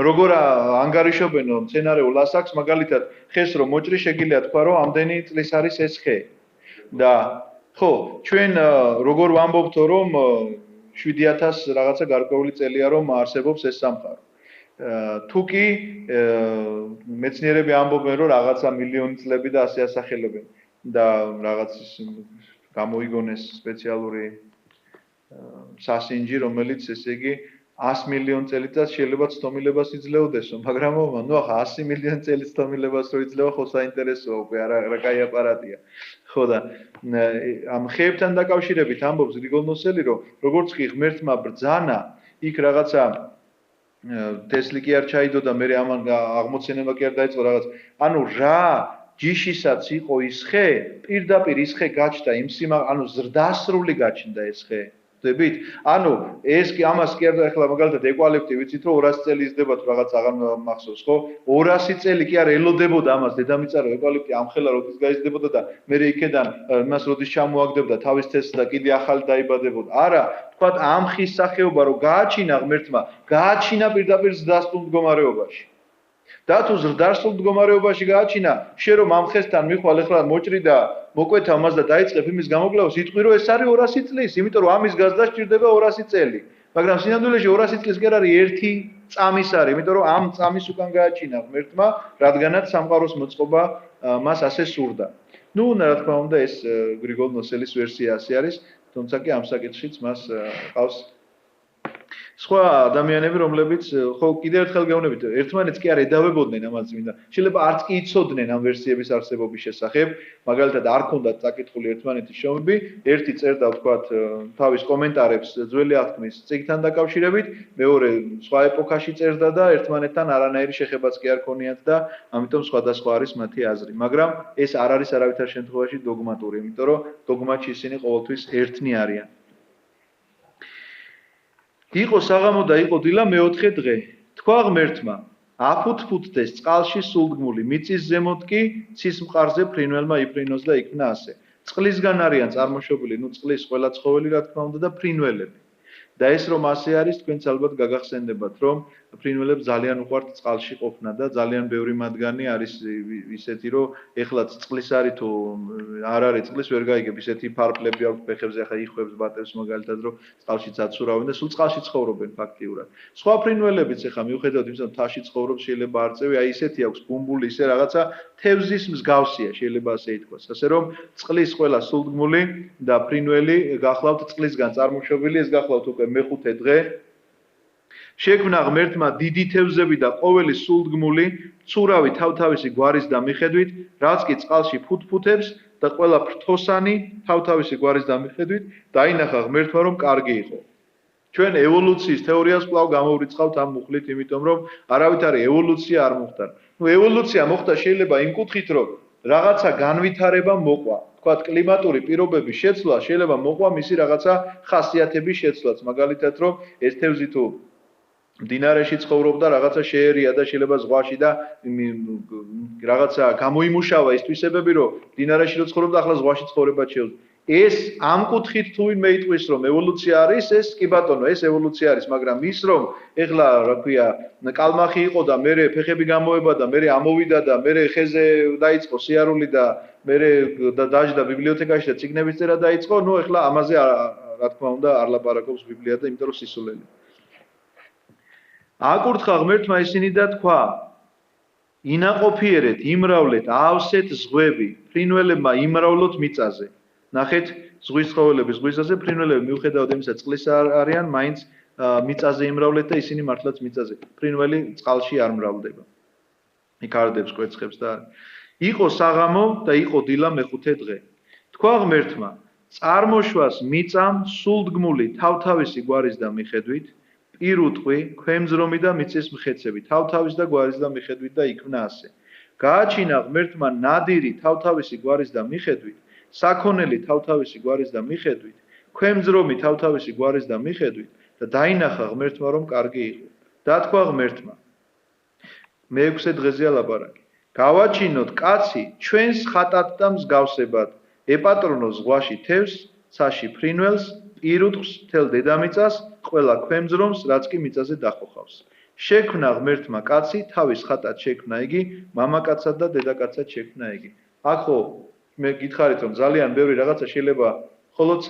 როგორ ანგარიშობენო მცენარეულ ასაკს, მაგალითად ხეს რომ მოჭრი შეგიძლია თქვა რომ ამდენი წლის არის ეს ხე. და ხო, ჩვენ როგორ ვამბობთო რომ 7000 რაღაცა გარკვეული წელია რომ არსებობს ეს სამყარო. თუკი მეცნიერები ამბობენ რომ რაღაცა მილიონი წლები და ასე ასახელებენ და რაღაც გამოიგონეს სპეციალური სასინჯი, რომელიც ესე იგი 100 მილიონ წელიწადს შეიძლება ცდომილებას იძლეოდესო, მაგრამ ნუ ახლა 100 მილიონი წელი ცდომილებას რო იძლევა, ხო საინტერესოა უკვე, არა კაი აპარატია. ხო და ამ ხეებთან დაკავშირებით ამბობს გრიგოლ-ნოსელი, რომ როგორც კი ღმერთმა ბრძანა, იქ რაღაცა თესლი კი არ ჩაიდო და მე ამან აღმოცენება კი არ დაიწყო რაღაც. ანუ რა ჯიშისაც იყო ის ხე, პირდაპირ ის ხე გაჩნდა იმ ანუ ზრდასრული გაჩნდა ეს ხე. ხვდებით? ანუ ეს კი ამას კი არა ახლა მაგალითად ეკვალიფტი ვიცით რომ 200 წელი იზრდება თუ რაღაც აღარ მახსოვს ხო 200 წელი კი არ ელოდებოდა ამას დედამიწა რომ ეკვალიფტი ამხელა როდის გაიზრდებოდა და მე იქედან მას როდის ჩამოაგდებდა თავის თესლს და კიდე ახალი დაიბადებოდა არა თქვათ ამ ხის სახეობა რომ გააჩინა ღმერთმა გააჩინა პირდაპირ ზრდასრულ მდგომარეობაში და თუ ზრდასრულ მდგომარეობაში გააჩინა შე რომ ამ ხესთან მიხვალ ახლა მოჭრი და მოკვეთა მას და დაიწყებ იმის გამოკვლევას იტყვი რომ ეს არის 200 წლის იმიტომ რომ ამის გაზრდა სჭირდება 200 წელი მაგრამ სინამდვილეში 200 წლის კი არ არის ერთი წამის არის იმიტომ რომ ამ წამის უკან გააჩინა ღმერთმა რადგანაც სამყაროს მოწყობა მას ასე სურდა ნუ რა თქმა უნდა ეს გრიგოლ ნოსელის ვერსია ასე არის თუმცა კი ამ საკითხშიც მას ყავს სხვა ადამიანები რომლებიც ხო კიდევ ერთხელ გეუბნებით ერთმანეთს კი არ ედავებოდნენ ამას წმინდა შეიძლება არც კი იცოდნენ ამ ვერსიების არსებობის შესახებ მაგალითად არ ქონდათ წაკითხული ერთმანეთის შრომები ერთი წერდა ვთქვათ თავის კომენტარებს ძველი აღთქმის წიგნთან დაკავშირებით მეორე სხვა ეპოქაში წერდა და ერთმანეთთან არანაირი შეხებაც კი არ ქონიათ და ამიტომ სხვადასხვა არის მათი აზრი მაგრამ ეს არ არის არავითარ შემთხვევაში დოგმატური იმიტომ რომ დოგმატში ისინი ყოველთვის ერთნი არიან იყო საღამო და იყო დილა მეოთხე დღე. თქვა ღმერთმა, აფუთფუთდეს წყალში სულდგმული, მიწის ზემოთ კი ცის მყარზე ფრინველმა იფრინოს და იქნა ასე. წყლისგან არიან წარმოშობილი, ნუ წყლის ყველა ცხოველი რა თქმა უნდა და ფრინველები. და ეს რომ ასე არის, თქვენც ალბათ გაგახსენდებათ, რომ ფრინველებს ძალიან უყვართ წყალში ყოფნა და ძალიან ბევრი მათგანი არის ისეთი, რომ ეხლა წყლის არის თუ არ არის წყლის ვერ გაიგებ, ისეთი ფარფლები აქვს ფეხებზე, ახლა იხვებს ბატებს მაგალითად, რომ წყალში ცაცურავენ და სულ წყალში ცხოვრობენ ფაქტიურად. სხვა ფრინველებიც ახლა მიუხედავად იმისა, რომ თაში ცხოვრობს, შეიძლება არწევი, აი ისეთი აქვს ბუმბული, ისე რაღაცა თევზის მსგავსია, შეიძლება ასე ითქვას. ასე რომ წყლის ყველა სულდგმული და ფრინველი გახლავთ წყლისგან წარმოშობილი, ეს გახლავთ უკვე მეხუთე დღე შექმნა ღმერთმა დიდი თევზები და ყოველი სულდგმული ცურავი თავთავისი გვარის და მიხედვით, რაც კი წყალში ფუთფუთებს და ყველა ფრთოსანი თავთავისი გვარის და მიხედვით დაინახა ღმერთმა რომ კარგი იყო. ჩვენ ევოლუციის თეორიას კვლავ გამოვრიცხავთ ამ მუხლით, იმიტომ რომ არავითარი ევოლუცია არ მოხდა. ნუ ევოლუცია მოხდა შეიძლება იმ კუთხით, რომ რაღაცა განვითარება მოყვა. თქვათ კლიმატური პირობების შეცვლა შეიძლება მოყვა მისი რაღაცა ხასიათების შეცვლაც, მაგალითად რომ ეს თევზი თუ მდინარეში ცხოვრობდა რაღაცა შეერია და შეიძლება ზღვაში და რაღაცა გამოიმუშავა ის თვისებები რომ მდინარეში რო ცხოვრობდა ახლა ზღვაში ცხოვრება შეუძლია ეს ამ კუთხით თუ ვინმე იტყვის რომ ევოლუცია არის ეს კი ბატონო ეს ევოლუცია არის მაგრამ ის რომ ეხლა რა ქვია კალმახი იყო და მე ფეხები გამოება და მე ამოვიდა და მე ხეზე დაიწყო სიარული და მე დაждდა ბიბლიოთეკაში და წიგნების წერა დაიწყო ნუ ეხლა ამაზე რა თქმა უნდა არ ლაპარაკობს ბიბლია და იმიტომ რომ სისულელი აკურთხა ღმერთმა ისინი და თქვა ინაყოფიერეთ იმრავლეთ ავსეთ ზღვები ფრინველებმა იმრავლოთ მიწაზე ნახეთ ზღვის ცხოველები ზღვისაზე ფრინველები მიუხედავად იმისა წყლის არიან მაინც მიწაზე იმრავლეთ და ისინი მართლაც მიწაზე ფრინველი წყალში არ მრავლდება იკარდებს კვერცხებს და იყო საღამო და იყო დილა მეხუთე დღე თქვა ღმერთმა წარმოშვას მიწამ სულდგმული თავთავისი გვარის და მიხედვით პირუტყვი, ქვემძრომი და მიწის მხეცები, თავთავის და გვარის და მიხედვით და იქმნა ასე. გააჩინა ღმერთმა ნადირი თავთავისი გვარის და მიხედვით, საქონელი თავთავისი გვარის და მიხედვით, ქვემძრომი თავთავისი გვარის და მიხედვით და დაინახა ღმერთმა რომ კარგი იყო. და თქვა ღმერთმა მეექვსე დღეზეა ლაპარაკი. გავაჩინოთ კაცი ჩვენს ხატად და მსგავსებად, ეპატრონოს ზღვაში თევზს, ცაში ფრინველს, პირუტყვს, მთელ დედამიწას, ყველა ქვემძრომს, რაც კი მიწაზე დახოხავს. შექმნა ღმერთმა კაცი, თავის ხატად შექმნა იგი, მამაკაცად და დედაკაცად შექმნა იგი. აქ ხო მე გითხარით რომ ძალიან ბევრი რაღაცა შეიძლება მხოლოდ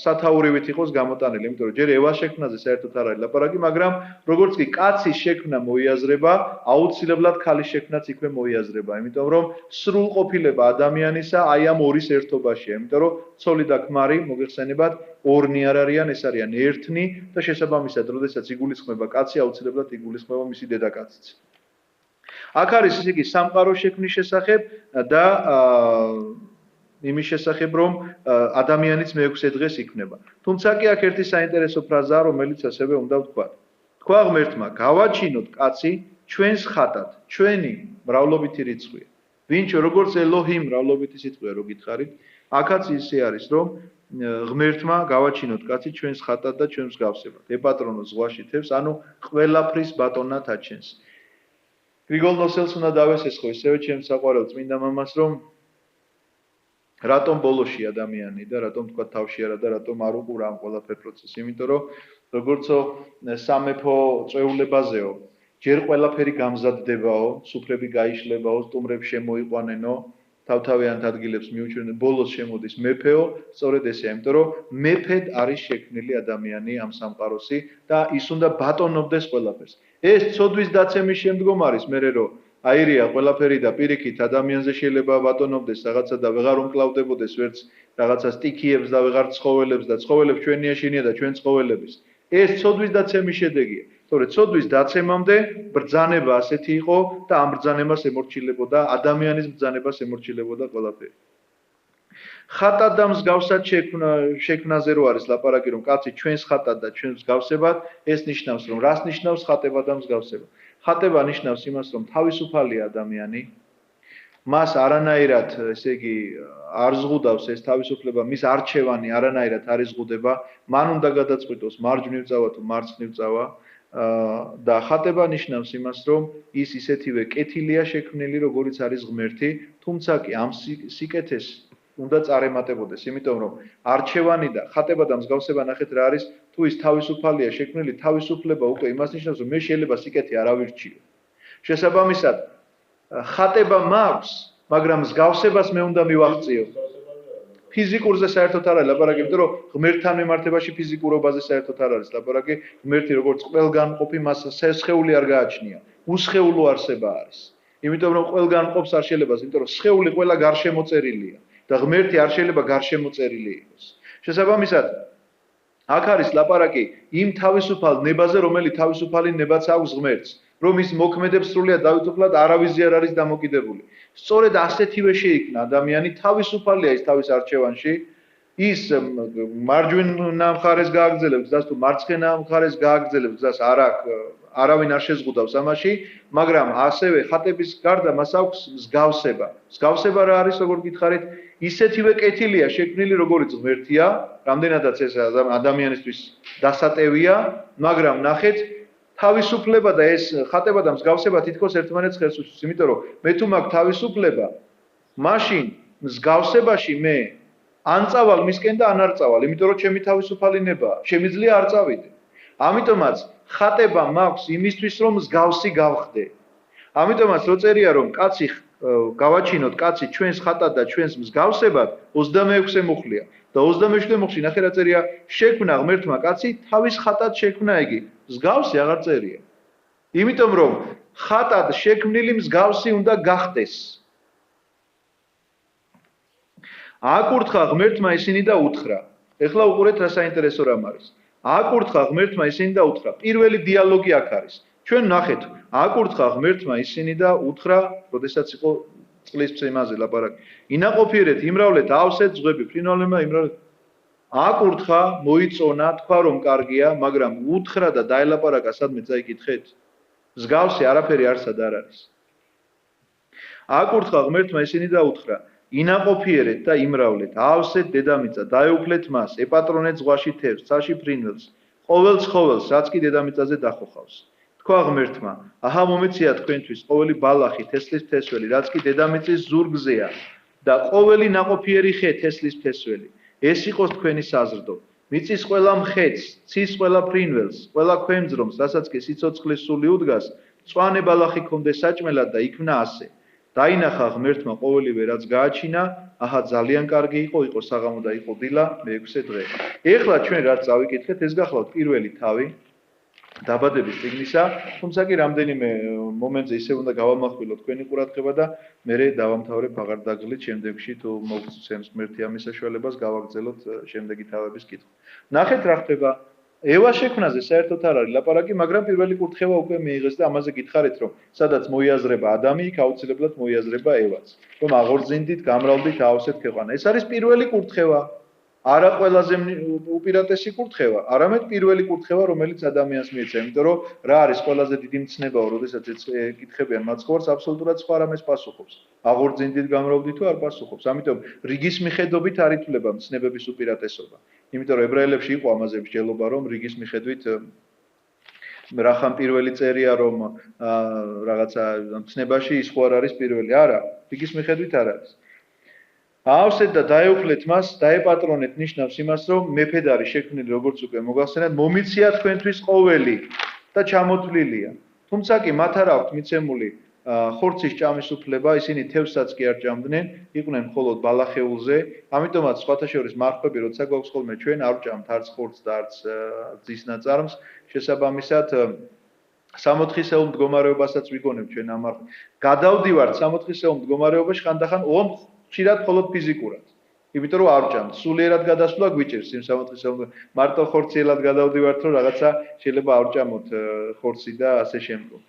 სათაურივით იყოს გამოტანილი, იმიტომ რომ ჯერ ევას შექმნაზე საერთოდ არ არის ლაპარაკი, მაგრამ როგორც კი კაცის შექმნა მოიაზრება, აუცილებლად ქალის შექმნაც იქვე მოიაზრება, იმიტომ რომ სრულყოფილება ადამიანისა აი ამ ორის ერთობაშია, იმიტომ რომ ცოლი და ქმარი მოგეხსენებათ ორნი არ არიან, ეს არიან ერთნი და შესაბამისად, როდესაც იგულისხმება კაცი, აუცილებლად იგულისხმება მისი დედაკაციც. აქ არის ისე კი სამყაროს შექმნის შესახებ და იმის შესახებ რომ ადამიანიც მეექვსე დღეს იქნება. თუმცა კი აქ ერთი საინტერესო ფრაზაა, რომელიც ასევე უნდა ვთქვათ. თქვა ღმერთმა, გავაჩინოთ კაცი ჩვენს ხატად, ჩვენი მრავლობითი რიცხვია. ვინც როგორც ელოჰიმ მრავლობითი სიტყვია რო გითხარით, აქაც ისე არის, რომ ღმერთმა გავაჩინოთ კაცი ჩვენს ხატად და ჩვენს მსგავსებად. ეპატრონოს ზღვაში თევს, ანუ ყველაფრის ბატონად აჩენს. გრიგოლ ნოსელს უნდა დავესესხო ისევე ჩემს საყვარელ წმინდა მამას, რომ რატომ ბოლოში ადამიანი და რატომ თქვა თავში არა და რატომ არ უყურა ამ ყველაფერ პროცესს, იმიტომ რომ როგორცო სამეფო წვეულებაზეო, ჯერ ყველაფერი გამზადდებაო, სუფრები გაიშლებაო, სტუმრებს შემოიყვანენო, თავთავიანთ ადგილებს მიუჩვენენ, ბოლოს შემოდის მეფეო, სწორედ ესეა, იმიტომ რომ მეფედ არის შექმნილი ადამიანი ამ სამყაროსი და ის უნდა ბატონობდეს ყველაფერს. ეს ცოდვის დაცემის შემდგომ არის, მერე რომ აირია ყველაფერი და პირიქით ადამიანზე შეიძლება ბატონობდეს რაღაცა და ვეღარ უმკლავდებოდეს ვერც რაღაცა სტიქიებს და ვეღარ ცხოველებს და ცხოველებს ჩვენი ეშინია და ჩვენ ცხოველების. ეს ცოდვის დაცემის შედეგია. თორე ცოდვის დაცემამდე ბრძანება ასეთი იყო და ამ ბრძანებას ემორჩილებოდა ადამიანის ბრძანებას ემორჩილებოდა ყველაფერი. ხატად და მსგავსად შექმნაზე რო არის ლაპარაკი, რომ კაცი ჩვენს ხატად და ჩვენს მსგავსებად, ეს ნიშნავს, რომ რას ნიშნავს ხატება და მსგავსება? ხატება ნიშნავს იმას, რომ თავისუფალია ადამიანი, მას არანაირად, ესე იგი, არ ზღუდავს ეს თავისუფლება, მის არჩევანი არანაირად არ იზღუდება, მან უნდა გადაწყვიტოს მარჯვნივ წავა თუ მარცხნივ წავა და ხატება ნიშნავს იმას, რომ ის ისეთივე კეთილია შექმნილი, როგორიც არის ღმერთი, თუმცა კი ამ სიკეთეს უნდა წარემატებოდეს, იმიტომ რომ არჩევანი და ხატება და მსგავსება ნახეთ რა არის, თუ ის თავისუფალია შექმნილი, თავისუფლება უკვე იმას ნიშნავს, რომ მე შეიძლება სიკეთე არ ავირჩიო. შესაბამისად, ხატება მაქვს, მაგრამ მსგავსებას მე უნდა მივაღწიო. ფიზიკურზე საერთოდ არ არის ლაპარაკი, იმიტომ რომ ღმერთთან მიმართებაში ფიზიკურობაზე საერთოდ არ არის ლაპარაკი, ღმერთი როგორც ყველგან ყოფი, მას სხეული არ გააჩნია, უსხეულო არსება არის. იმიტომ რომ ყველგან ყოფს არ შეიძლება, იმიტომ რომ სხეული ყველა გარშემოწერილია და ღმერთი არ შეიძლება გარშემოწერილი იყოს. შესაბამისად, აქ არის ლაპარაკი იმ თავისუფალ ნებაზე, რომელიც თავისუფალი ნებაც აქვს ღმერთს, რომ ის მოქმედებს სრულიად დავითოფლად არავის არ არის დამოკიდებული. სწორედ ასეთივე შეიქმნა ადამიანი, თავისუფალია ის თავის არჩევანში, ის მარჯვენა მხარეს გააგრძელებს გზას თუ მარცხენა მხარეს გააგრძელებს გზას, არავინ არ შეზღუდავს ამაში, მაგრამ ასევე ხატების გარდა მას აქვს მსგავსება. მსგავსება რა არის, როგორ გითხარით, ისეთივე კეთილია შექმნილი, როგორიც ღმერთია, რამდენადაც ეს ადამიანისთვის დასატევია, მაგრამ ნახეთ, თავისუფლება და ეს ხატება და მსგავსება თითქოს ერთმანეთს ხელს უშლის, იმიტომ რომ მე თუ მაქვს თავისუფლება, მაშინ მსგავსებაში მე ან წავალ მისკენ და ან არ წავალ, იმიტომ რომ ჩემი თავისუფალი ნება, შემიძლია არ წავიდე. ამიტომაც ხატება მაქვს იმისთვის, რომ მსგავსი გავხდე. ამიტომაც რო წერია, რომ კაცი გავაჩინოთ კაცი ჩვენს ხატად და ჩვენს მსგავსებად 26-ე მუხლია და 27-ე მუხლში ნახე რა წერია, შექმნა ღმერთმა კაცი თავის ხატად შექმნა იგი. მსგავსი აღარ წერია. იმიტომ რომ ხატად შექმნილი მსგავსი უნდა გახდეს. აკურთხა ღმერთმა ისინი და უთხრა. ეხლა უყურეთ რა საინტერესო რამ არის. აკურთხა ღმერთმა ისინი და უთხრა. პირველი დიალოგი აქ არის. ჩვენ ნახეთ, აკურთხა ღმერთმა ისინი და უთხრა, როდესაც იყო წყლის მცემაზე ლაპარაკი. ინაყოფიერეთ, იმრავლეთ, ავსეთ ზღვები, ფრინველებმა იმრავლეთ. აკურთხა, მოიწონა, თქვა რომ კარგია, მაგრამ უთხრა და დაელაპარაკა სადმე წაიკითხეთ. მსგავსი არაფერი არსად არ არის. აკურთხა ღმერთმა ისინი და უთხრა, ინაყოფიერეთ და იმრავლეთ, ავსეთ დედამიწა, დაეუფლეთ მას, ეპატრონეთ ზღვაში თევზს, ცაში ფრინველს, ყოველ ცხოველს, რაც კი დედამიწაზე დახოხავს. თქვა ღმერთმა, აჰა მომეცია თქვენთვის ყოველი ბალახი, თესლის ფთესველი, რაც კი დედამიწის ზურგზეა და ყოველი ნაყოფიერი ხე თესლის ფთესველი. ეს იყოს თქვენი საზრდო. მიწის ყველა მხეცს, ცის ყველა ფრინველს, ყველა ქვემძრომს, რასაც კი სიცოცხლის სული უდგას, მწვანე ბალახი ქონდეს საჭმელად და იქმნა ასე. დაინახა ღმერთმა ყოველივე რაც გააჩინა, აჰა ძალიან კარგი იყო საღამო და იყო დილა მე-6 დღე. ეხლა ჩვენ რაც წავიკითხეთ, ეს გახლავთ პირველი თავი დაბადების წიგნისა, თუმცა კი რამდენიმე მომენტზე ისე უნდა გავამახვილოთ თქვენი ყურადღება და მერე დავამთავრებ აღარ დაგძლით შემდეგში თუ მოგცემს ღმერთი ამის საშუალებას გავაგრძელოთ შემდეგი თავების კითხვა. ნახეთ რა ხდება. ევას შექმნაზე საერთოდ არ არის ლაპარაკი, მაგრამ პირველი კურთხევა უკვე მიიღეს და ამაზე გითხარით, რომ სადაც მოიაზრება ადამი, იქ აუცილებლად მოიაზრება ევაც. რომ აღორძინდით, გამრავლდით, აავსეთ ქვეყანა. ეს არის პირველი კურთხევა. არა ყველაზე უპირატესი კურთხევა, არამედ პირველი კურთხევა, რომელიც ადამიანს მიეცა, იმიტომ რომ რა არის ყველაზე დიდი მცნებაო, როდესაც ეკითხებიან მაცხოვარს, აბსოლუტურად სხვა რამეს პასუხობს. აღორძინდით გამრავლდით თუ არ პასუხობს. ამიტომ რიგის მიხედვით არ ითვლება მცნებების უპირატესობა. იმიტომ რომ ებრაელებში იყო ამაზე მსჯელობა, რომ რიგის მიხედვით რახან პირველი წერია, რომ რაღაცა მცნებაში ის ხო არ არის პირველი. არა, რიგის მიხედვით არ არის. აავსეთ და დაეუფლეთ მას, დაეპატრონეთ ნიშნავს იმას, რომ მეფედ არის შექმნილი როგორც უკვე მოგახსენებთ, მომიცია თქვენთვის ყოველი და ჩამოთვლილია. თუმცა კი მათ არ აქვთ მიცემული ხორცის ჭამის უფლება, ისინი თევზსაც კი არ ჭამდნენ, იყვნენ მხოლოდ ბალახეულზე, ამიტომაც სხვათა შორის მარხვები, როცა გვაქვს ხოლმე ჩვენ არ ჭამთ არც ხორცს და არც ძის ნაწარმს, შესაბამისად 60-ეულ მდგომარეობასაც ვიგონებთ ჩვენ ამ გადავდივართ 60-ეულ მდგომარეობაში ხანდახან ხშირად მხოლოდ ფიზიკურად. იმიტომ რომ არ ჭამთ, სულიერად გადასვლა გვიჭირს იმ 60-ეულ მარტო ხორციელად გადავდივართ, რომ რაღაცა შეიძლება არ ჭამოთ ხორცი და ასე შემდგომ.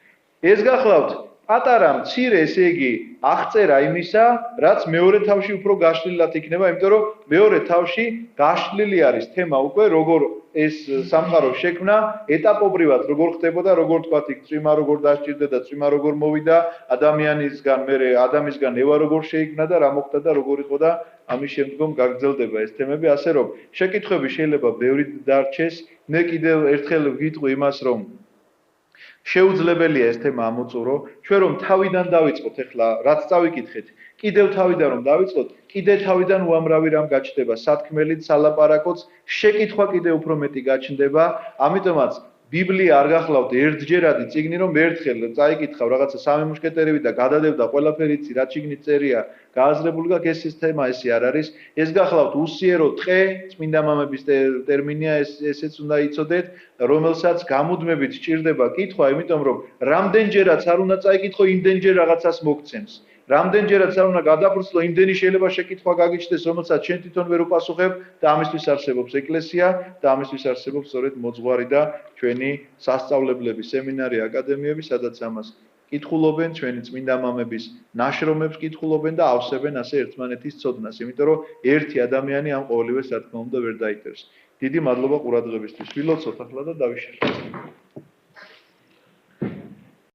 ეს გახლავთ პატარა მცირე, ესე იგი, აღწერა იმისა, რაც მეორე თავში უფრო გაშლილად იქნება, იმიტომ რომ მეორე თავში გაშლილი არის თემა უკვე, როგორ ეს სამყარო შექმნა, ეტაპობრივად როგორ ხდებოდა, როგორ თქვათ, იქ წვიმა როგორ დასჭირდა და წვიმა როგორ მოვიდა ადამიანისგან, მერე ადამისგან ევა როგორ შეიქმნა და რა მოხდა და როგორ იყო და ამის შემდგომ გაგრძელდება ეს თემები, ასე რომ შეკითხვები შეიძლება ბევრი დარჩეს, მე კიდევ ერთხელ ვიტყვი იმას, რომ შეუძლებელია ეს თემა ამოწურო, ჩვენ რომ თავიდან დავიწყოთ ახლა, რაც წავიკითხეთ, კიდევ თავიდან რომ დავიწყოთ, კიდე თავიდან უამრავი რამ გაჩნდება, სათქმელიც, სალაპარაკოც, შეკითხვა კიდე უფრო მეტი გაჩნდება, ამიტომაც ბიბლია არ გახლავთ ერთჯერადი წიგნი, რომ ერთხელ წაიკითხავ რაღაცა სამი მუშკეტერები და გადადევდა ყველაფერი იცი, რა წიგნით წერია, გააზრებული გაქვს ეს თემა ესე არ არის. ეს გახლავთ უსიერო ტყე, წმინდა მამების ტერმინია, ესეც უნდა იცოდეთ, რომელსაც გამუდმებით სჭირდება კითხვა, იმიტომ რომ რამდენჯერაც არ უნდა წაიკითხო, იმდენჯერ რაღაცას მოგცემს. რამდენჯერაც არ უნდა გადაფრთხილო, იმდენი შეიძლება შეკითხვა გაგიჩნდეს, რომელსაც შენ თვითონ ვერ უპასუხებ და ამისთვის არსებობს ეკლესია და ამისთვის არსებობს სწორედ მოძღვარი და ჩვენი სასწავლებლები, სემინარი, აკადემიები, სადაც ამას კითხულობენ, ჩვენი წმინდა მამების ნაშრომებს კითხულობენ და ავსებენ ასე ერთმანეთის ცოდნას, იმიტომ რომ ერთი ადამიანი ამ ყოველივეს რა თქმა უნდა ვერ დაიწერს. დიდი მადლობა ყურადღებისთვის. ვილოცოთ ახლა და დავიშალოთ.